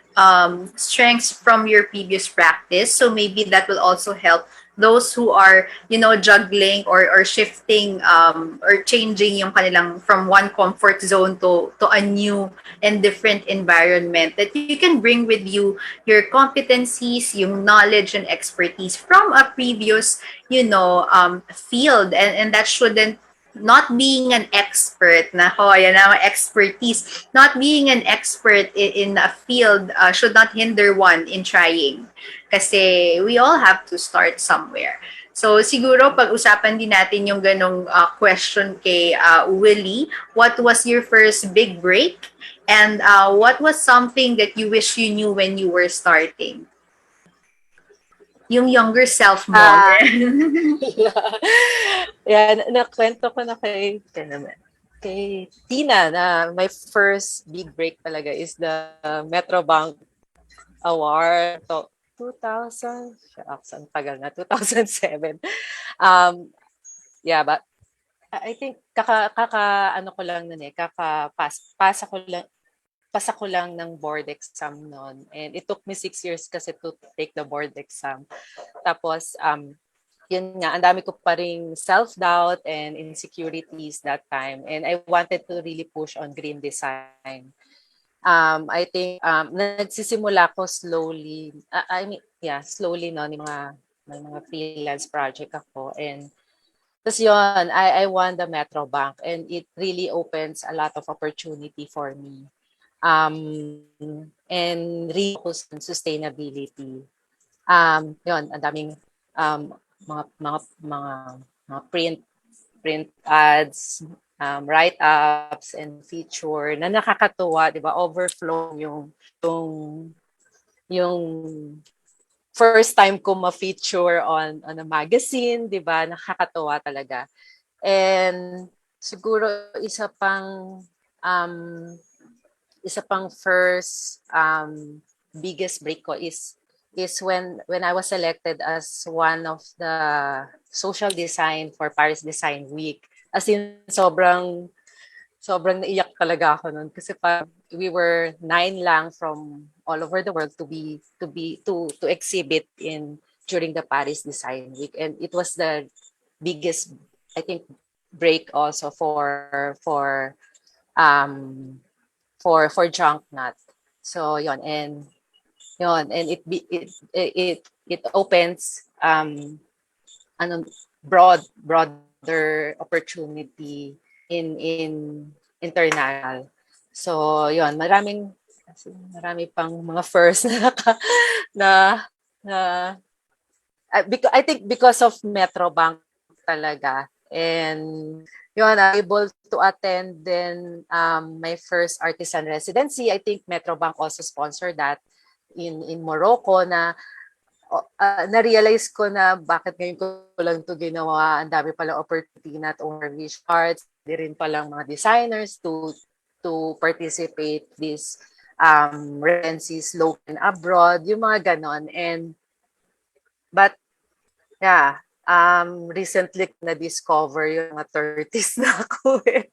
strengths from your previous practice. So maybe that will also help those who are, you know, juggling or shifting or changing yung kanilang from one comfort zone to a new and different environment, that you can bring with you your competencies, yung knowledge and expertise from a previous, you know, field, and that shouldn't, not being an expert na yan ang expertise, not being an expert in a field should not hinder one in trying, kasi we all have to start somewhere. So siguro pag-usapan din natin yung ganong question kay Willie. What was your first big break? And what was something that you wish you knew when you were starting? Yung younger self mo. Nakwento ko na kay Tina na my first big break talaga is the Metrobank Award. So, 2000, ang tagal na, 2007. But I think ano ko lang nun pasa ko lang ng board exam noon. And it took me 6 years kasi to take the board exam. Tapos, yun nga, ang dami ko pa ring self-doubt and insecurities that time. And I wanted to really push on green design. I think nagsisimula ko slowly. Slowly no, may mga freelance project ako. And tapos yun, I won the Metro Bank, and it really opens a lot of opportunity for me. And really focus on sustainability. Yun, ang daming mga print ads, write-ups and feature na nakakatuwa, 'di ba? Overflow yung first time ko ma-feature on a magazine, 'di ba? Nakakatuwa talaga. And siguro isa pang first biggest break ko is when I was selected as one of the social design for Paris Design Week. As in, sobrang naiyak talaga ako noon kasi we were 9 lang from all over the world to exhibit during the Paris Design Week, and it was the biggest, I think, break also for Junknut. So and it opens broader opportunity in international. So marami pang mga first I think because of Metro Bank talaga. And I'm able to attend then my first artisan residency. I think Metro Bank also sponsored that in Morocco, na na-realize ko na bakit ngayon ko lang ito ginawa. Ang dami palang opportunity not only arts, di rin palang mga designers to participate this residencies local and abroad, yung mga ganon. Recently na-discover yung mga 30s na ako eh.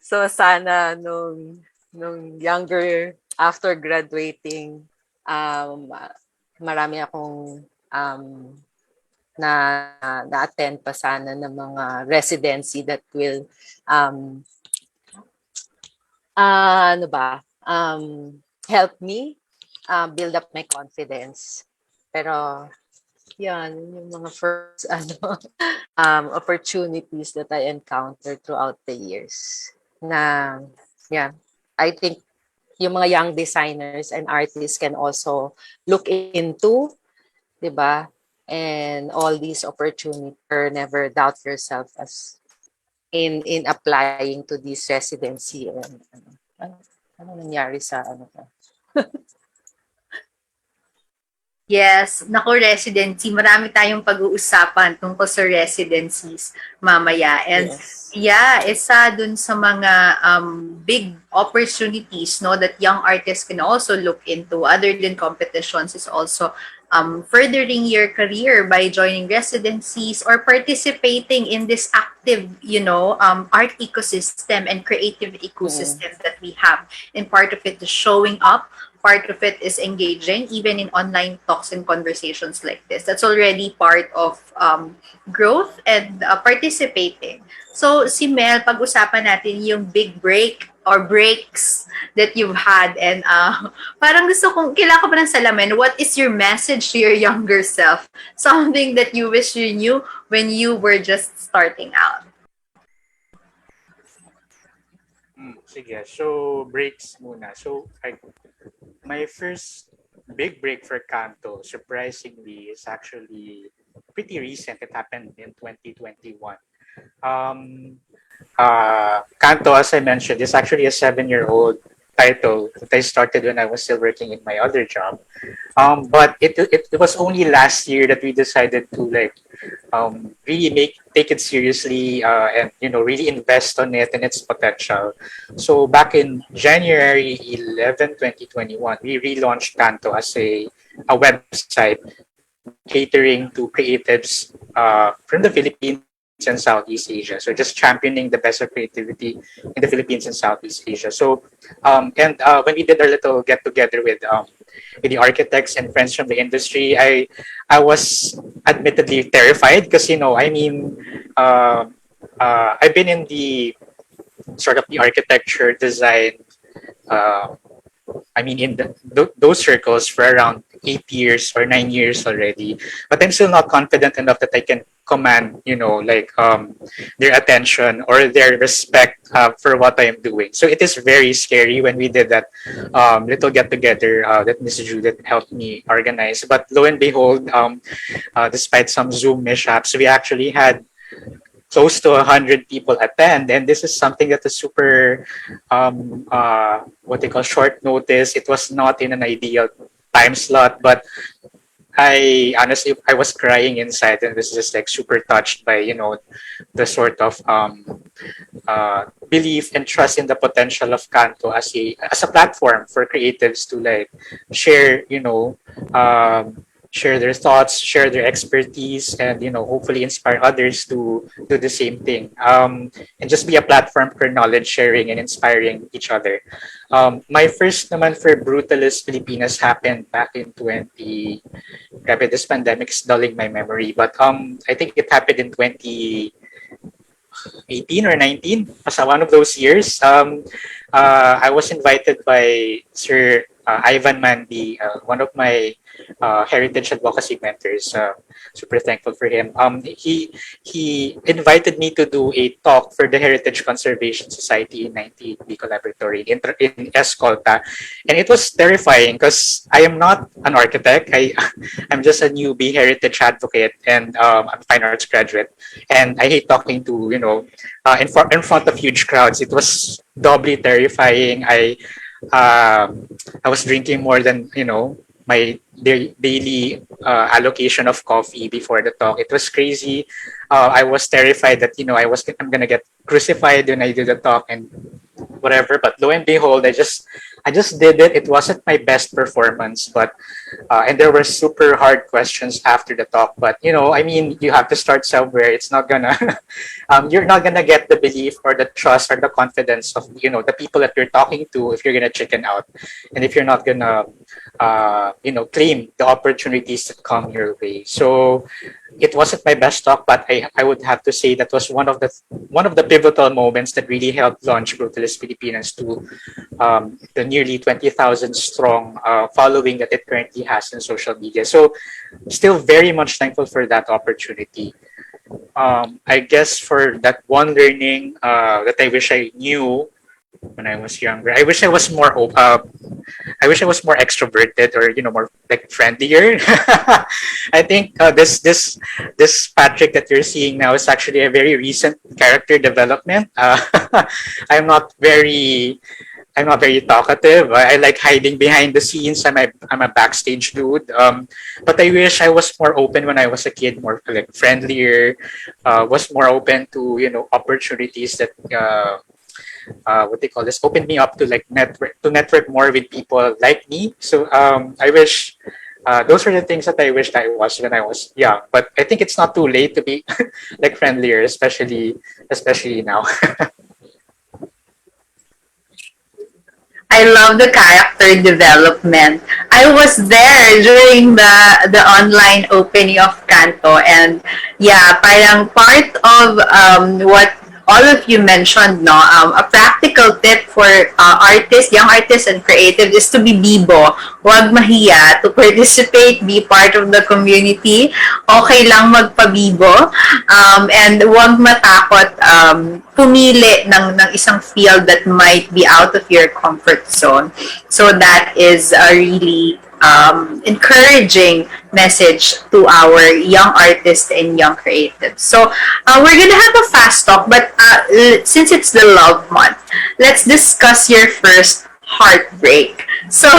So sana nung younger, after graduating, marami akong na-attend pa sana ng mga residency that will help me build up my confidence. Pero yan yung mga first opportunities that I encountered throughout the years. I think yung mga young designers and artists can also look into, 'di ba? And all these opportunities. Never doubt yourself as in applying to this residency. Ano nangyari sa ano to? Yes, naku, residency. Marami tayong pag-uusapan tungkol sa residencies mamaya. And Yes. yeah, isa dun sa mga big opportunities, no, that young artists can also look into other than competitions is also furthering your career by joining residencies or participating in this active, art ecosystem and creative Mm. ecosystem that we have. And part of it is showing up, part of it is engaging, even in online talks and conversations like this. That's already part of growth and participating. So, si Mel, pag-usapan natin yung big break or breaks that you've had. And parang kailangan ko pa ng salamin, what is your message to your younger self? Something that you wish you knew when you were just starting out. Sige. So, breaks muna. So, my first big break for Kanto, surprisingly, is actually pretty recent. It happened in 2021. Um, Kanto, as I mentioned, is actually a 7-year-old title that I started when I was still working in my other job. But it was only last year that we decided to really take it seriously, and really invest on it and its potential. So back in January 11, 2021, we relaunched Kanto as a website catering to creatives from the Philippines and Southeast Asia. So just championing the best of creativity in the Philippines and Southeast Asia. So when we did our little get together with the architects and friends from the industry, I was admittedly terrified because I've been in the sort of the architecture design uh, in those circles for around 8 years or 9 years already, but I'm still not confident enough that I can command, their attention or their respect for what I am doing. So it is very scary when we did that little get together that Miss Judith helped me organize. But lo and behold, despite some Zoom mishaps, we actually had close to 100 people attend, and this is something that is super what they call short notice. It was not in an ideal time slot, but I was crying inside and was just like super touched by the sort of belief and trust in the potential of Kanto as a platform for creatives to share share their thoughts, share their expertise, and hopefully inspire others to do the same thing. And just be a platform for knowledge sharing and inspiring each other. My first naman for Brutalist Filipinas happened back in 20. Grabe, this pandemic is dulling my memory, but I think it happened in 2018 or 19. Basta one of those years. I was invited by Sir Ivan Mandy, one of my heritage advocacy mentors. Super thankful for him. He invited me to do a talk for the Heritage Conservation Society in 19B Collaboratory in Escolta, and it was terrifying because I am not an architect. I'm just a newbie heritage advocate, and I'm a fine arts graduate, and I hate talking to in front of huge crowds. It was doubly terrifying. I was drinking more than my daily allocation of coffee before the talk. It was crazy. I was terrified that I'm gonna get crucified when I do the talk and whatever. But lo and behold, I just did it. It wasn't my best performance, but and there were super hard questions after the talk. But you have to start somewhere. It's not gonna you're not gonna get the belief or the trust or the confidence of the people that you're talking to if you're gonna chicken out, and if you're not gonna claim the opportunities that come your way. So it wasn't my best talk, but I would have to say that was one of the pivotal moments that really helped launch Brutalist Filipinas to the nearly 20,000 strong following that it currently has in social media. So still very much thankful for that opportunity. I guess for that one learning that I wish I knew when I was younger, I wish I was more extroverted or more like friendlier. I think this Patrick that you're seeing now is actually a very recent character development. I'm not very I'm not very talkative. I like hiding behind the scenes. I'm a backstage dude. But I wish I was more open when I was a kid, more like friendlier, was more open to opportunities that what they call this, opened me up to like network more with people like me. So I wish those are the things that I wished I was when I was young. But I think it's not too late to be like friendlier, especially now. I love the character development. I was there during the online opening of Kanto, and yeah, parang part of what all of you mentioned, no, a practical tip for artists, young artists and creative is to be bibo. Huwag mahiya to participate, be part of the community. Okay lang magpabibo. And huwag matakot pumili ng isang field that might be out of your comfort zone. So that is a really encouraging message to our young artists and young creatives. So we're gonna have a fast talk, but since it's the love month, let's discuss your first heartbreak. So,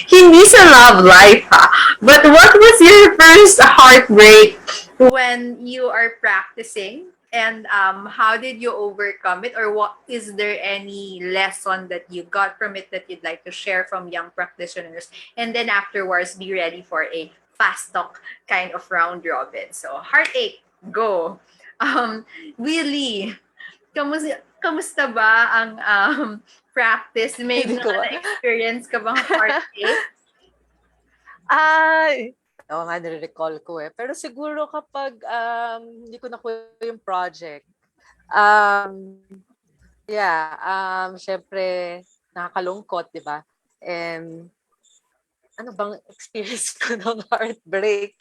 hindi sa love life ha, but what was your first heartbreak when you are practicing? And how did you overcome it? Or what is there any lesson that you got from it that you'd like to share from young practitioners? And then afterwards, be ready for a fast talk kind of round robin. So, heartache, go. Willie, kamusta ba ang practice? May Hindi ko mga na-experience ka bang heartache? Ay, oo nga, nire-recall ko eh. Pero siguro kapag hindi ko nakuha yung project, syempre, nakakalungkot, di ba? And ano bang experience ko ng heartbreak?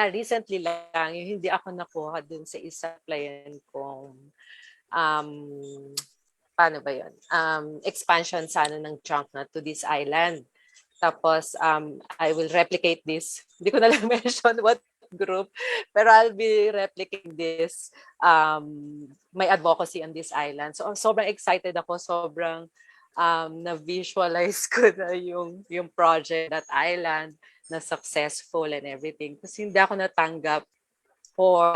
Recently lang, yung hindi ako nakuha dun sa isa client kong paano ba yun? Expansion sana ng trunk na to this island. Tapos, I will replicate this. Hindi ko na lang mention what group, pero I'll be replicating this, my advocacy on this island. So, sobrang excited ako, sobrang na-visualize ko na yung project, that island, na successful and everything. Kasi hindi ako natanggap for,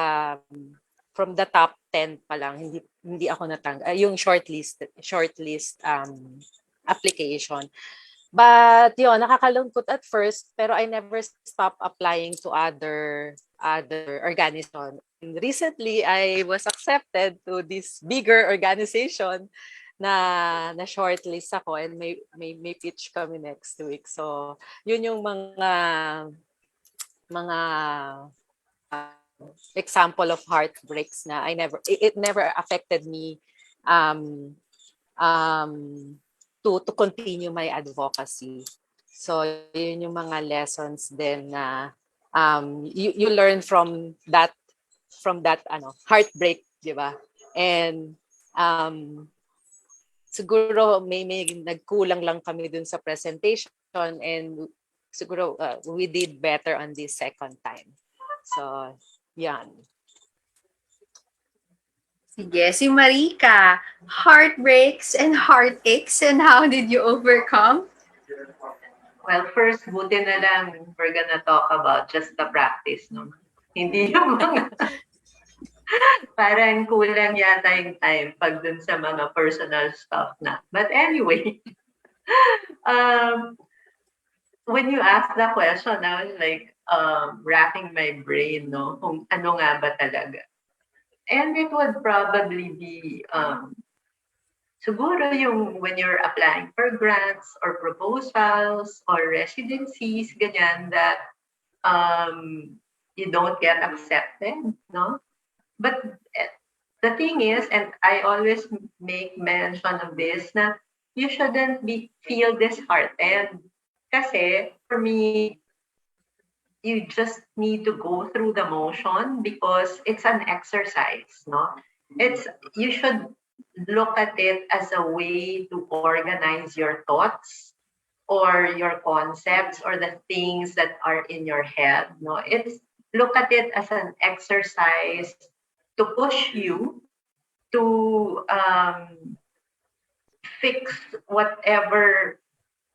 from the top 10 pa lang, hindi ako natanggap. Yung shortlist application. But yun, nakakalungkot at first, pero I never stop applying to other organizations. Recently, I was accepted to this bigger organization na shortlist ako, and may pitch kami next week. So, yun yung mga example of heartbreaks na it never affected me to continue my advocacy. So, yun yung mga lessons din na you learn from that heartbreak, di ba? And siguro may nagkulang lang kami dun sa presentation, and siguro we did better on this second time. So, yan. Sige, si Marika, heartbreaks and heartaches, and how did you overcome? Well, first, buti na lang we're gonna talk about just the practice, no? Hindi yung mga parang kulang yata yung time pag dun sa mga personal stuff na. But anyway, when you asked the question, I was like racking my brain, no? Kung ano nga ba talaga. And it would probably be siguro yung when you're applying for grants or proposals or residencies, ganyan, that you don't get accepted, no? But the thing is, and I always make mention of this, na you shouldn't feel disheartened. Kasi for me, you just need to go through the motion because it's an exercise, no? You should look at it as a way to organize your thoughts or your concepts or the things that are in your head, no? Look at it as an exercise to push you to fix whatever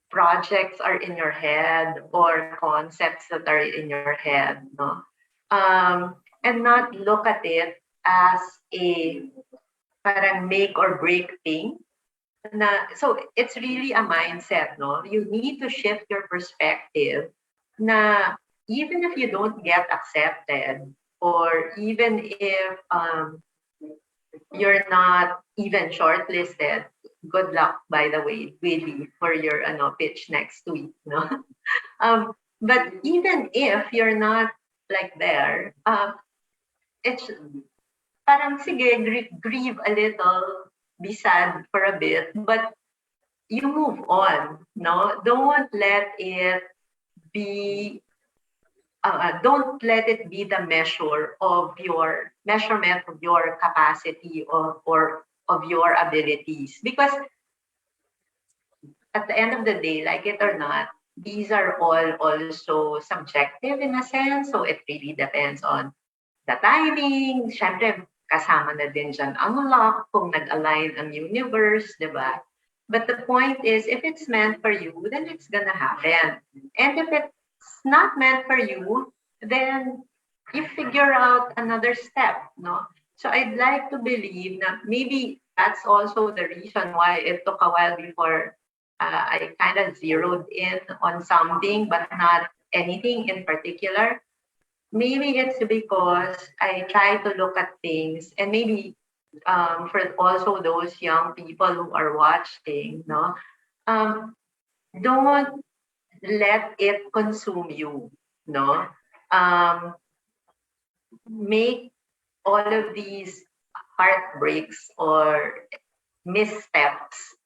projects are in your head or concepts that are in your head, no? And not look at it as a parang make or break thing. So it's really a mindset, no? You need to shift your perspective na even if you don't get accepted or even if you're not even shortlisted, good luck, by the way, Willie, for your pitch next week, no? But even if you're not like there, it's parang sige, grieve a little, be sad for a bit, but you move on, no? Don't let it be the measurement of your capacity or of your abilities, because at the end of the day, like it or not, these are all also subjective in a sense. So it really depends on the timing. Syempre, kasama na din dyan ang luck, kung nag-align ang universe, di ba? But the point is, if it's meant for you, then it's gonna happen. And if it's not meant for you, then you figure out another step, no? So I'd like to believe that maybe that's also the reason why it took a while before I kind of zeroed in on something, but not anything in particular. Maybe it's because I try to look at things, and maybe for also those young people who are watching, no, don't let it consume you, no. Make all of these heartbreaks or missteps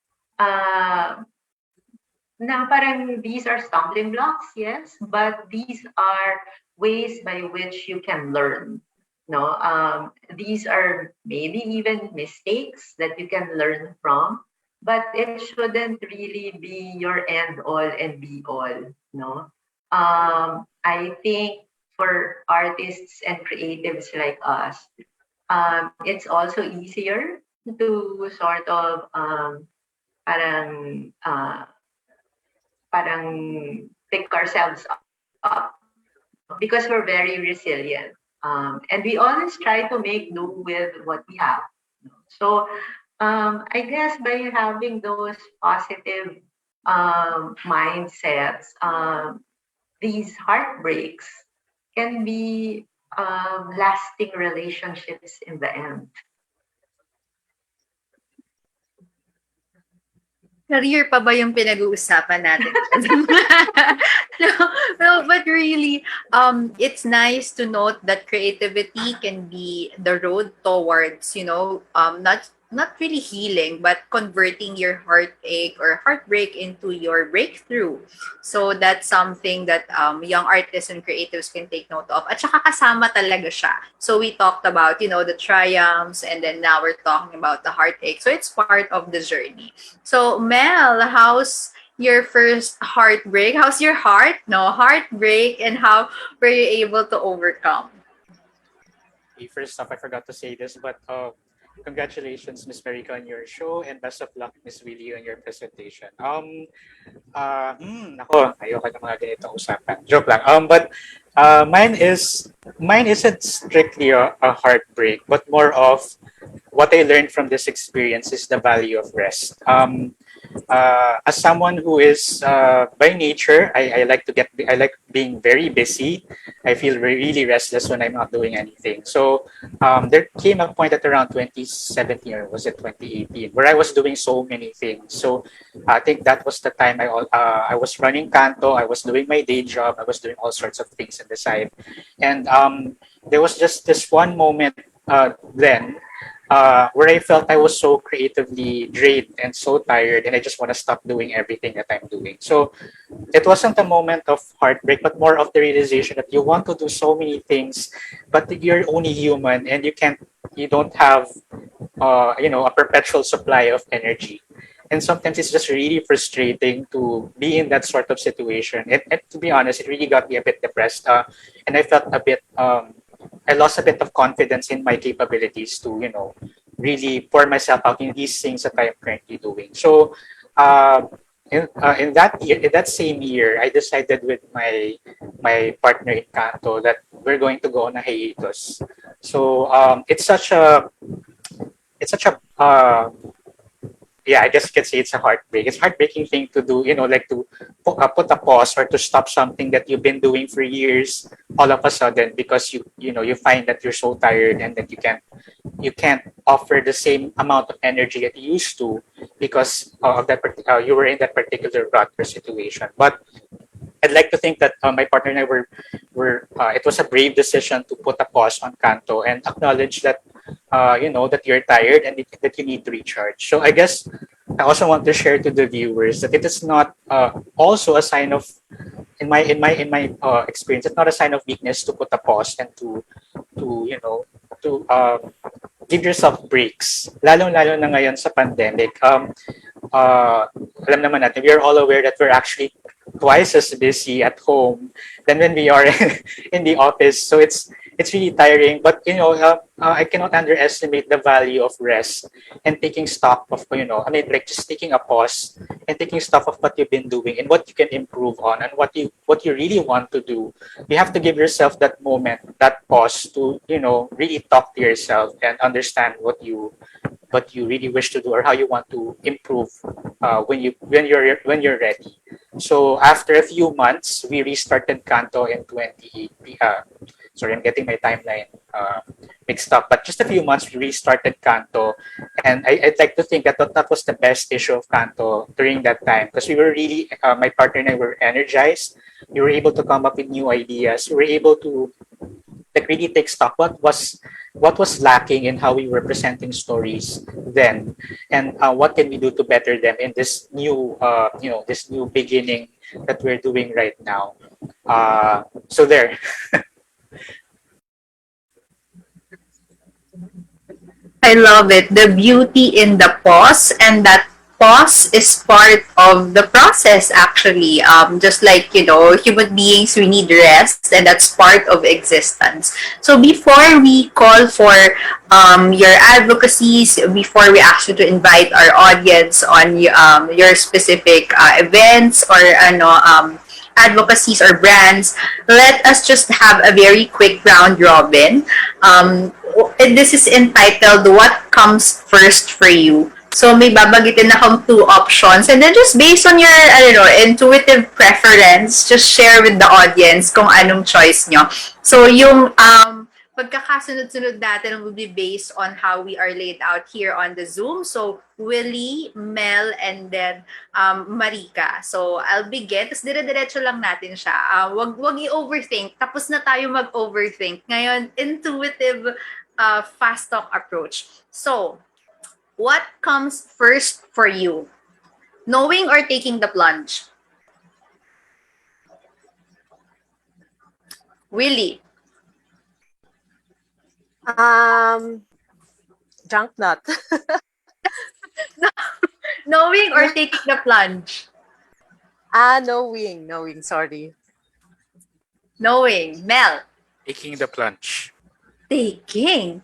na parang these are stumbling blocks, yes, but these are ways by which you can learn. No, these are maybe even mistakes that you can learn from, but it shouldn't really be your end all and be all. No, I think for artists and creatives like us, it's also easier to sort of parang pick ourselves up because we're very resilient. And we always try to make do with what we have. So I guess by having those positive mindsets, these heartbreaks can be lasting relationships in the end. Career pa ba yung pinag-uusapan natin? no, but really, it's nice to note that creativity can be the road towards, not really healing, but converting your heartache or heartbreak into your breakthrough. So that's something that young artists and creatives can take note of. At saka kasama talaga siya. So we talked about, the triumphs, and then now we're talking about the heartache. So it's part of the journey. So Mel, how's your first heartbreak? How's your heartbreak, and how were you able to overcome? First off, I forgot to say this, but congratulations, Miss Marika, on your show, and best of luck, Miss Willie, on your presentation. Nako, ayoko ng mga ganitong usapan. Joke lang. But mine isn't strictly a heartbreak, but more of what I learned from this experience is the value of rest. As someone who is by nature, I like being very busy. I feel really restless when I'm not doing anything. So there came a point at around 2017, or was it 2018, where I was doing so many things. So I think that was the time I was running Canto, I was doing my day job, I was doing all sorts of things on the side, and there was just this one moment then. Where I felt I was so creatively drained and so tired, and I just want to stop doing everything that I'm doing. So it wasn't a moment of heartbreak, but more of the realization that you want to do so many things, but you're only human, and you don't have, a perpetual supply of energy. And sometimes it's just really frustrating to be in that sort of situation. And to be honest, it really got me a bit depressed, and I felt a bit. I lost a bit of confidence in my capabilities to really pour myself out in these things that I am currently doing. So uh, in that same year, I decided with my partner in Canto that we're going to go on a hiatus. So it's such a yeah, I guess you could say it's a heartbreak. It's a heartbreaking thing to do, like to put a pause or to stop something that you've been doing for years all of a sudden because you find that you're so tired and that you can't offer the same amount of energy that you used to because of you were in that particular rut or situation. But I'd like to think that my partner and I were it was a brave decision to put a pause on Canto and acknowledge that that you're tired and that you need to recharge. So I guess I also want to share to the viewers that it is not also a sign of in my experience, it's not a sign of weakness to put a pause and to give yourself breaks. Lalo na ngayon sa pandemic. Alam naman natin, we are all aware that we're actually twice as busy at home than when we are in the office. So it's really tiring. But I cannot underestimate the value of rest and taking stock of like just taking a pause and taking stock of what you've been doing and what you can improve on and what you really want to do. You have to give yourself that moment, that pause to really talk to yourself and understand what you really wish to do or how you want to improve when you're ready. So after a few months, we restarted Canto in 2018. Sorry, I'm getting my timeline mixed up. But just a few months, we restarted Canto, and I'd like to think that was the best issue of Canto during that time because we were really, my partner and I were energized. We were able to come up with new ideas. We were able to really take stock what was lacking in how we were presenting stories then, and what can we do to better them in this new beginning that we're doing right now. So there. I love it. The beauty in the pause, and that pause is part of the process, actually. Just like, human beings, we need rest, and that's part of existence. So before we call for your advocacies, before we ask you to invite our audience on your specific events or advocacies or brands, let us just have a very quick round robin. And this is entitled What Comes First for You. So may babagitin na akong two options, and then just based on your intuitive preference, just share with the audience kung anong choice nyo. So yung pagkakasunod-sunod natin will be based on how we are laid out here on the Zoom. So Willie, Mel, and then Marika. So I'll begin. Tapos dire-diretso lang natin siya. Wag i-overthink. Tapos na tayo mag-overthink. Ngayon, intuitive fast talk approach. So, what comes first for you? Knowing or taking the plunge? Willie. Junk nut. Knowing or taking the plunge? Knowing, sorry. Knowing. Mel. Taking the plunge. Taking.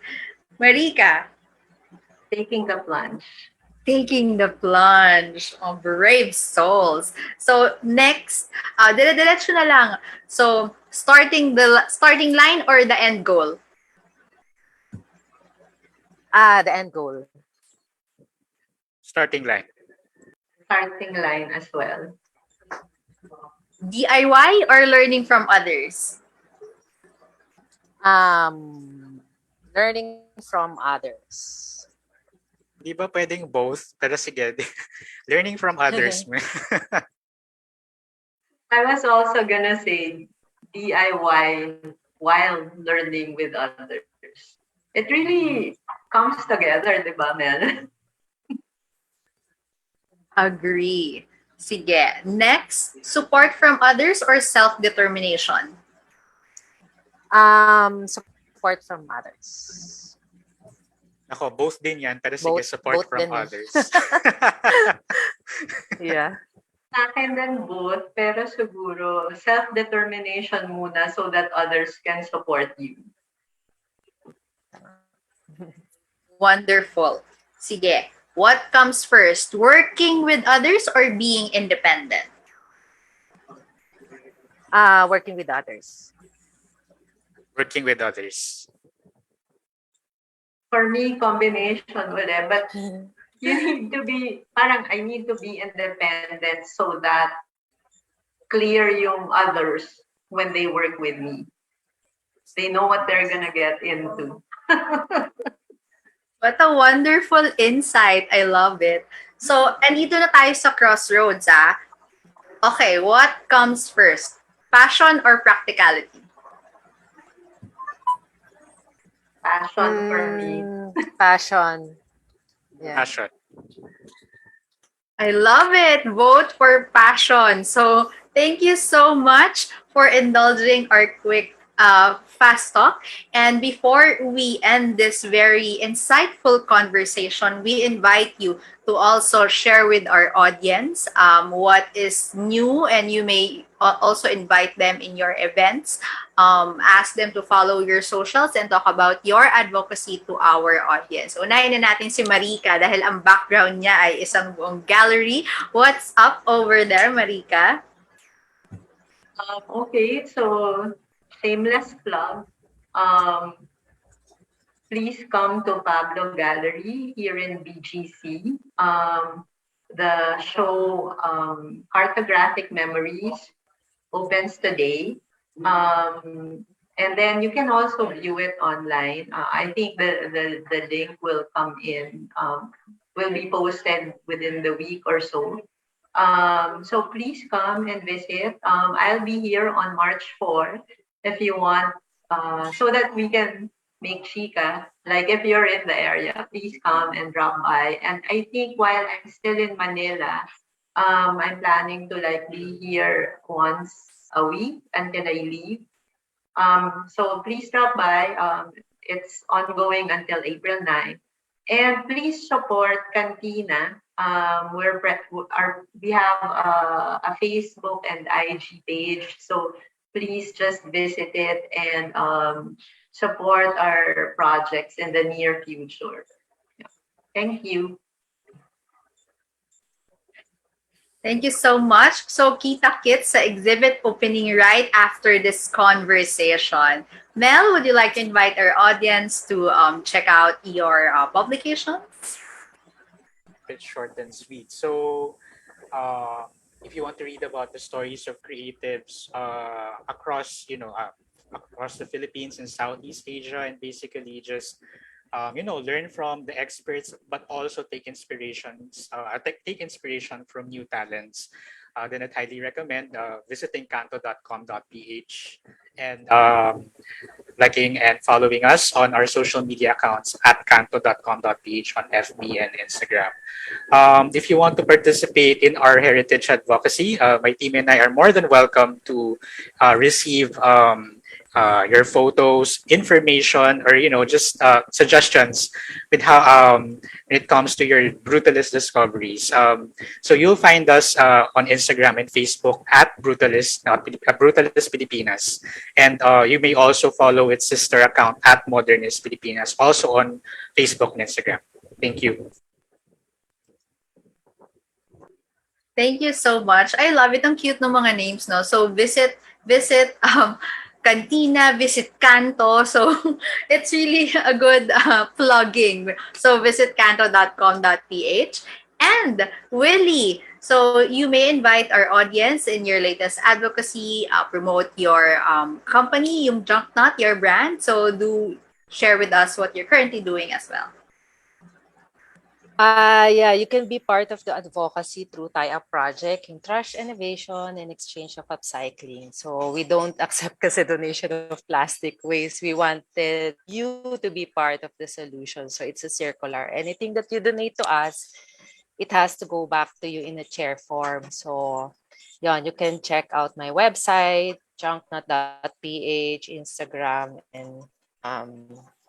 Marika. Taking the plunge. Taking the plunge. Oh, brave souls. So, next, dire-diretso na lang. So, starting line or the end goal? The end goal. Starting line. Starting line as well. DIY or learning from others? Learning from others. Di ba pwedeng both? Pero sige, learning from others. I was also gonna say DIY while learning with others. It really comes together, di ba, Mel? Agree. Sige. Next, support from others or self-determination? Support from others. Ako, both din yan. Pero sige, support both from din. others. Yeah. Sa akin din both, pero siguro self-determination muna so that others can support you. Wonderful. Sige. What comes first? Working with others or being independent? Working with others. Working with others. For me, combination ulit. But you need to be, parang I need to be independent so that clear yung others when they work with me. They know what they're gonna get into. What a wonderful insight. I love it. So, andito na tayo sa crossroads, ah. Okay, what comes first? Passion or practicality? Passion for me. Passion. Yeah. Passion. I love it. Vote for passion. So, thank you so much for indulging our quick fast talk. And before we end this very insightful conversation, we invite you to also share with our audience what is new, and you may also invite them in your events. Ask them to follow your socials and talk about your advocacy to our audience. Unahin na natin si Marika dahil ang background niya ay isang buong gallery. What's up over there, Marika? Okay, so shameless plug. Please come to Pablo Gallery here in BGC. The show Cartographic Memories opens today. And then you can also view it online. I think the link will come in, will be posted within the week or so. So please come and visit. I'll be here on March 4 if you want, so that we can make chica. Like if you're in the area, please come and drop by. And I think while I'm still in Manila, I'm planning to like be here once a week until I leave. So please drop by. It's ongoing until April 9. And please support Cantina. We have a Facebook and IG page. So please just visit it and support our projects in the near future. Yeah. Thank you. Thank you so much. So, kita-kits sa exhibit opening right after this conversation. Mel, would you like to invite our audience to check out your publication? It's short and sweet. So, if you want to read about the stories of creatives across, across the Philippines and Southeast Asia, and basically just learn from the experts, but also take inspiration from new talents. Then I'd highly recommend visiting canto.com.ph and liking and following us on our social media accounts at canto.com.ph on FB and Instagram. If you want to participate in our heritage advocacy, my team and I are more than welcome to receive your photos, information, or just suggestions with how when it comes to your brutalist discoveries. So you'll find us on Instagram and Facebook at Brutalist Pilipinas, and you may also follow its sister account at Modernist Pilipinas, also on Facebook and Instagram. Thank you. Thank you so much. I love it. Ang cute ng mga names, no? So visit Cantina, visit Canto. So it's really a good plugging. So visit canto.com.ph. And Willie, so you may invite our audience in your latest advocacy, promote your company, yung Junk Nut, your brand. So do share with us what you're currently doing as well. Yeah, you can be part of the advocacy through tie-up project in trash innovation and exchange of upcycling. So we don't accept kasi donation of plastic waste. We wanted you to be part of the solution. So it's a circular. Anything that you donate to us, it has to go back to you in a chair form. So you can check out my website, junknut.ph, Instagram, and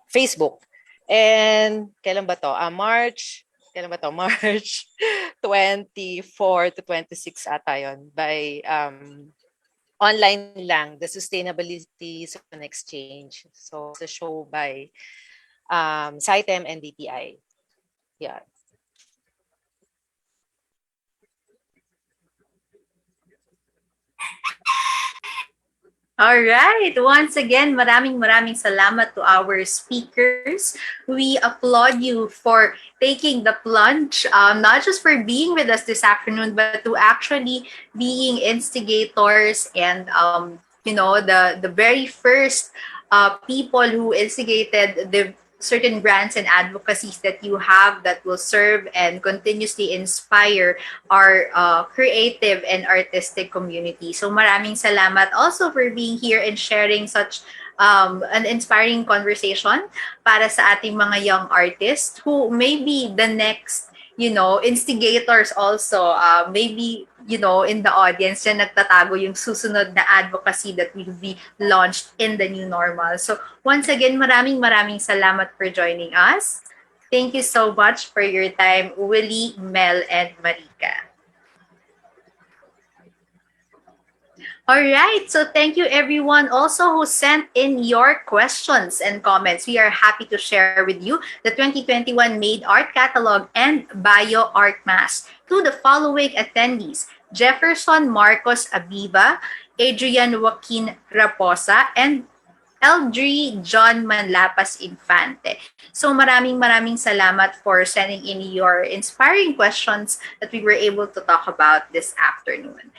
Facebook. And kailan ba to? March 24 to 26 ata yun, by online lang, the Sustainability and Exchange. So it's a show by SITEM and DTI. Yeah. All right. Once again, maraming salamat to our speakers. We applaud you for taking the plunge, not just for being with us this afternoon, but to actually being instigators and, the very first people who instigated the certain grants and advocacies that you have that will serve and continuously inspire our creative and artistic community. So maraming salamat also for being here and sharing such an inspiring conversation para sa ating mga young artists who may be the next, instigators also. Maybe, in the audience na nagtatago yung susunod na advocacy that will be launched in the new normal. So once again, maraming salamat for joining us. Thank you so much for your time, Willie, Mel, and Marika. All right, so thank you everyone also who sent in your questions and comments. We are happy to share with you the 2021 Made Art Catalog and Bio Art Mask to the following attendees: Jefferson Marcos Abiba, Adrian Joaquin Raposa, and Eldri John Manlapas Infante. So maraming salamat for sending in your inspiring questions that we were able to talk about this afternoon.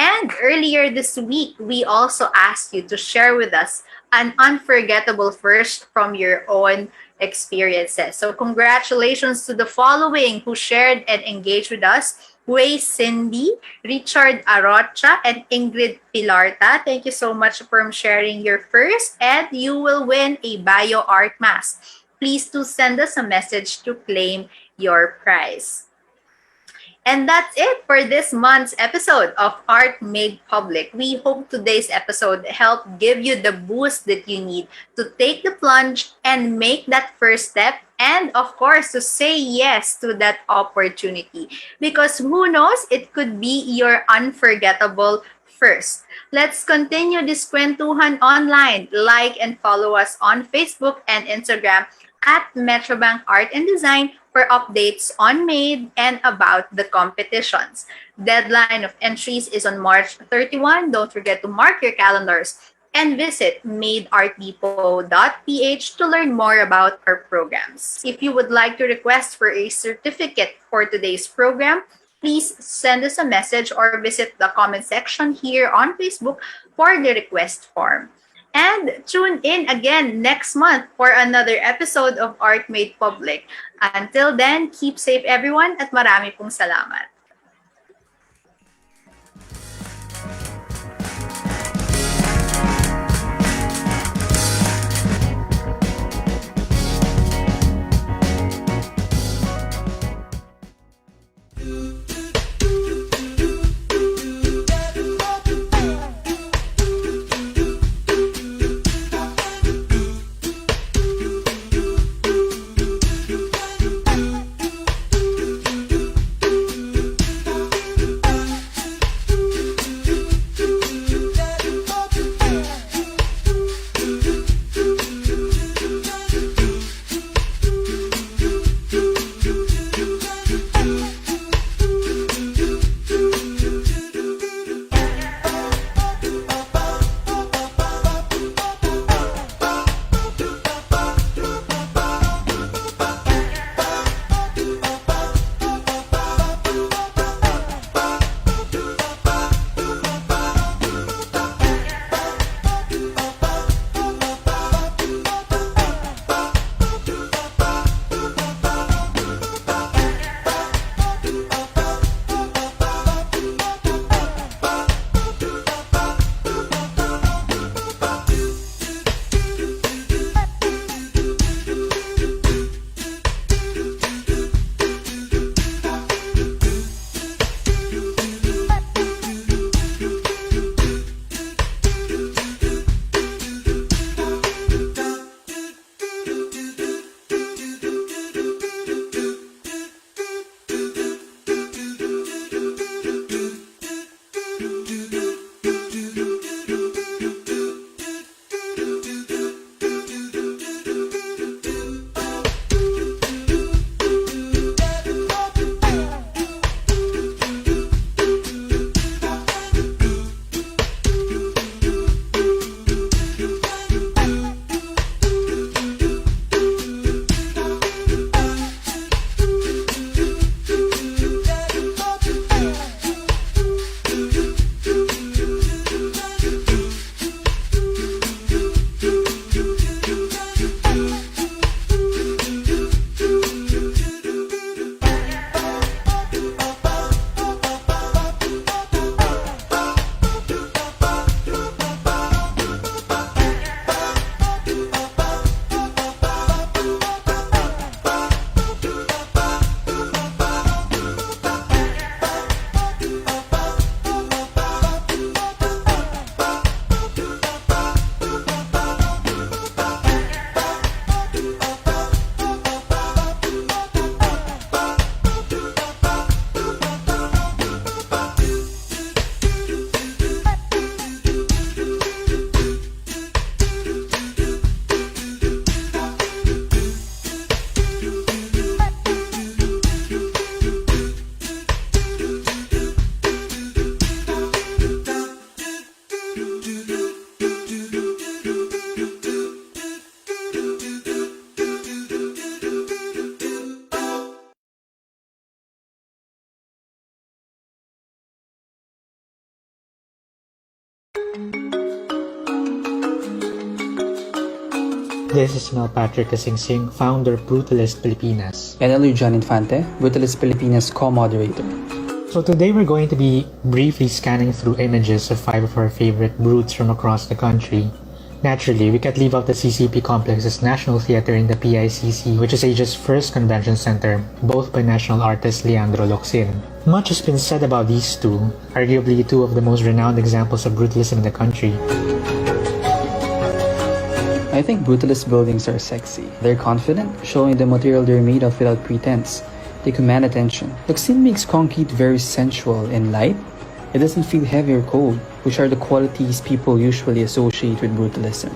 And earlier this week, we also asked you to share with us an unforgettable first from your own experiences. So congratulations to the following who shared and engaged with us: Wei Cindy, Richard Arocha, and Ingrid Pilarta. Thank you so much for sharing your first, and you will win a Bio Art Mask. Please do send us a message to claim your prize. And that's it for this month's episode of Art Made Public. We hope today's episode helped give you the boost that you need to take the plunge and make that first step, and of course to say yes to that opportunity, because who knows, it could be your unforgettable first. Let's continue this kwentuhan online. Like and follow us on Facebook and Instagram at Metrobank Art and Design for updates on Made and about the competitions. Deadline of entries is on March 31. Don't forget to mark your calendars and visit madeartdepot.ph to learn more about our programs. If you would like to request for a certificate for today's program, please send us a message or visit the comment section here on Facebook for the request form. And tune in again next month for another episode of Art Made Public. Until then, keep safe everyone at marami pong salamat. This is Mel Patrick Kasingsing, founder of Brutalist Pilipinas. And John Infante, Brutalist Filipinas co-moderator. So today we're going to be briefly scanning through images of 5 of our favorite brutes from across the country. Naturally, we can't leave out the CCP Complex's National Theatre in the PICC, which is Asia's first convention center, both by national artist Leandro Locsin. Much has been said about these two, arguably two of the most renowned examples of brutalism in the country. I think brutalist buildings are sexy. They're confident, showing the material they're made of without pretense. They command attention. Locsin makes concrete very sensual and light. It doesn't feel heavy or cold, which are the qualities people usually associate with brutalism.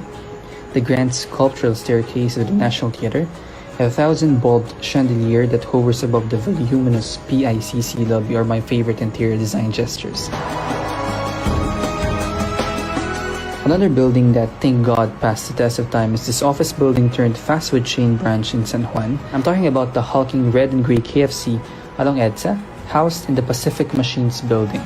The grand sculptural staircase of the National Theatre, a 1,000-bulbed chandelier that hovers above the voluminous PICC lobby are my favorite interior design gestures. Another building that, thank God, passed the test of time is this office building turned fast food chain branch in San Juan. I'm talking about the hulking red and gray KFC along EDSA, housed in the Pacific Machines building.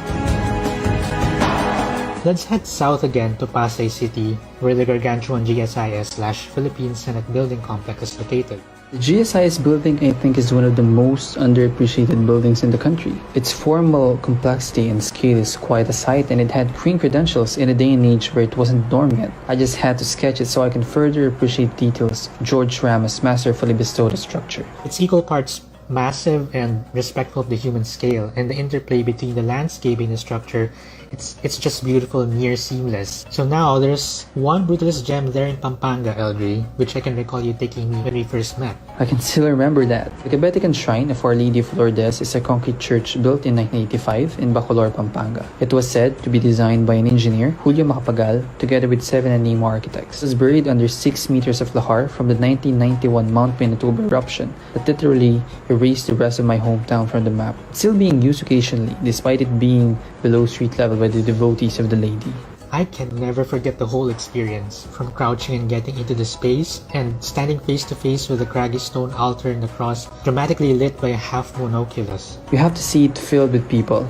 Let's head south again to Pasay City, where the gargantuan GSIS/Philippine Senate Building Complex is located. The GSIS building, I think, is one of the most underappreciated buildings in the country. Its formal complexity and scale is quite a sight, and it had green credentials in a day and age where it wasn't norm yet. I just had to sketch it so I can further appreciate details George Ramos masterfully bestowed on structure. It's equal parts massive and respectful of the human scale, and the interplay between the landscape and the structure, it's just beautiful and near seamless. So now there's one brutalist gem there in Pampanga, LJ, which I can recall you taking me when we first met. I can still remember that. The Cabetican Shrine of Our Lady of Lourdes is a concrete church built in 1985 in Bacolor, Pampanga. It was said to be designed by an engineer, Julio Macapagal, together with 7 Animo architects. It was buried under 6 meters of lahar from the 1991 Mount Pinatubo eruption that literally erased the rest of my hometown from the map. It's still being used occasionally, despite it being below street level by the devotees of the lady. I can never forget the whole experience, from crouching and getting into the space, and standing face to face with the craggy stone altar and the cross, dramatically lit by a half-moon oculus. You have to see it filled with people.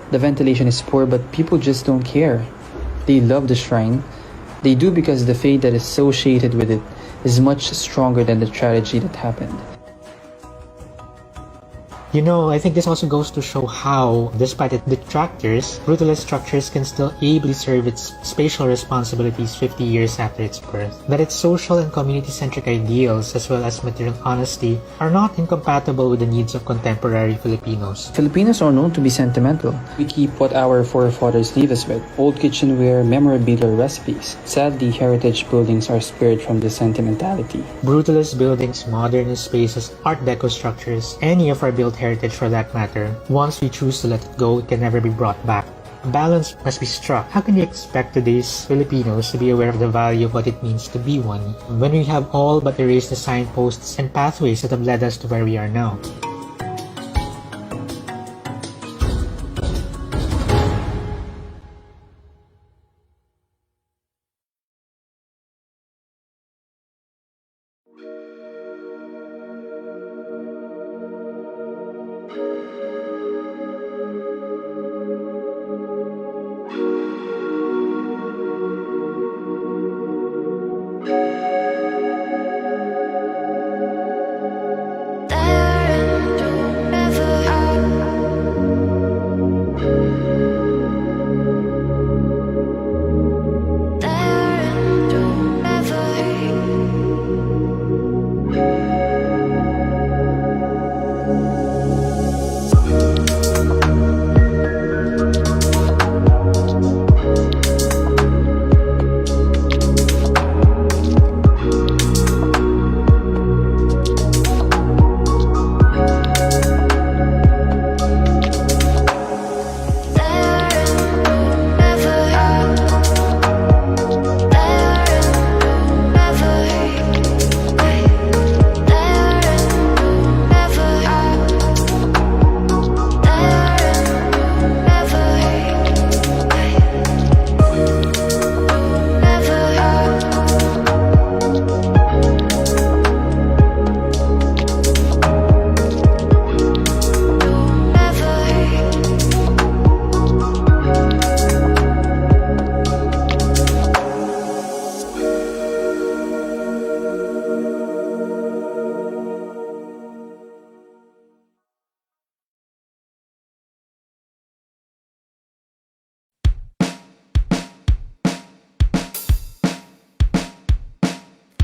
The ventilation is poor, but people just don't care. They love the shrine. They do because the faith that is associated with it is much stronger than the tragedy that happened. You know, I think this also goes to show how, despite its detractors, brutalist structures can still ably serve its spatial responsibilities 50 years after its birth. That its social and community-centric ideals, as well as material honesty, are not incompatible with the needs of contemporary Filipinos. Filipinos are known to be sentimental. We keep what our forefathers leave us with: old kitchenware, memorabilia, recipes. Sadly, heritage buildings are spared from this sentimentality. Brutalist buildings, modernist spaces, Art Deco structures, any of our built heritage for that matter, once we choose to let it go, it can never be brought back. A balance must be struck. How can you expect today's Filipinos to be aware of the value of what it means to be one, when we have all but erased the signposts and pathways that have led us to where we are now? There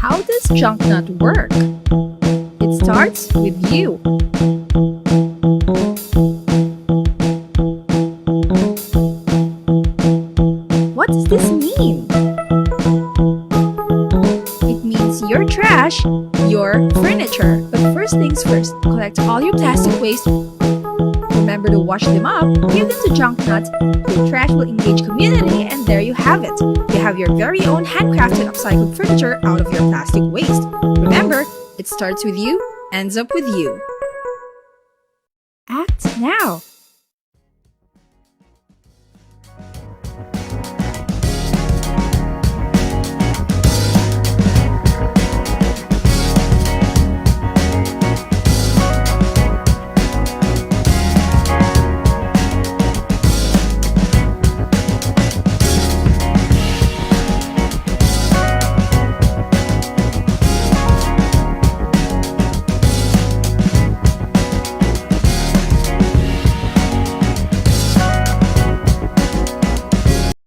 How does junk nut work? It starts with you. What does this mean? It means your trash, your furniture. But first things first, collect all your plastic waste. Remember to wash them up, give them to junk nuts. Your trash will engage community, and there you have it. You have your very own handcrafted upcycled furniture out of your plastic waste. Remember, it starts with you, ends up with you. Act now.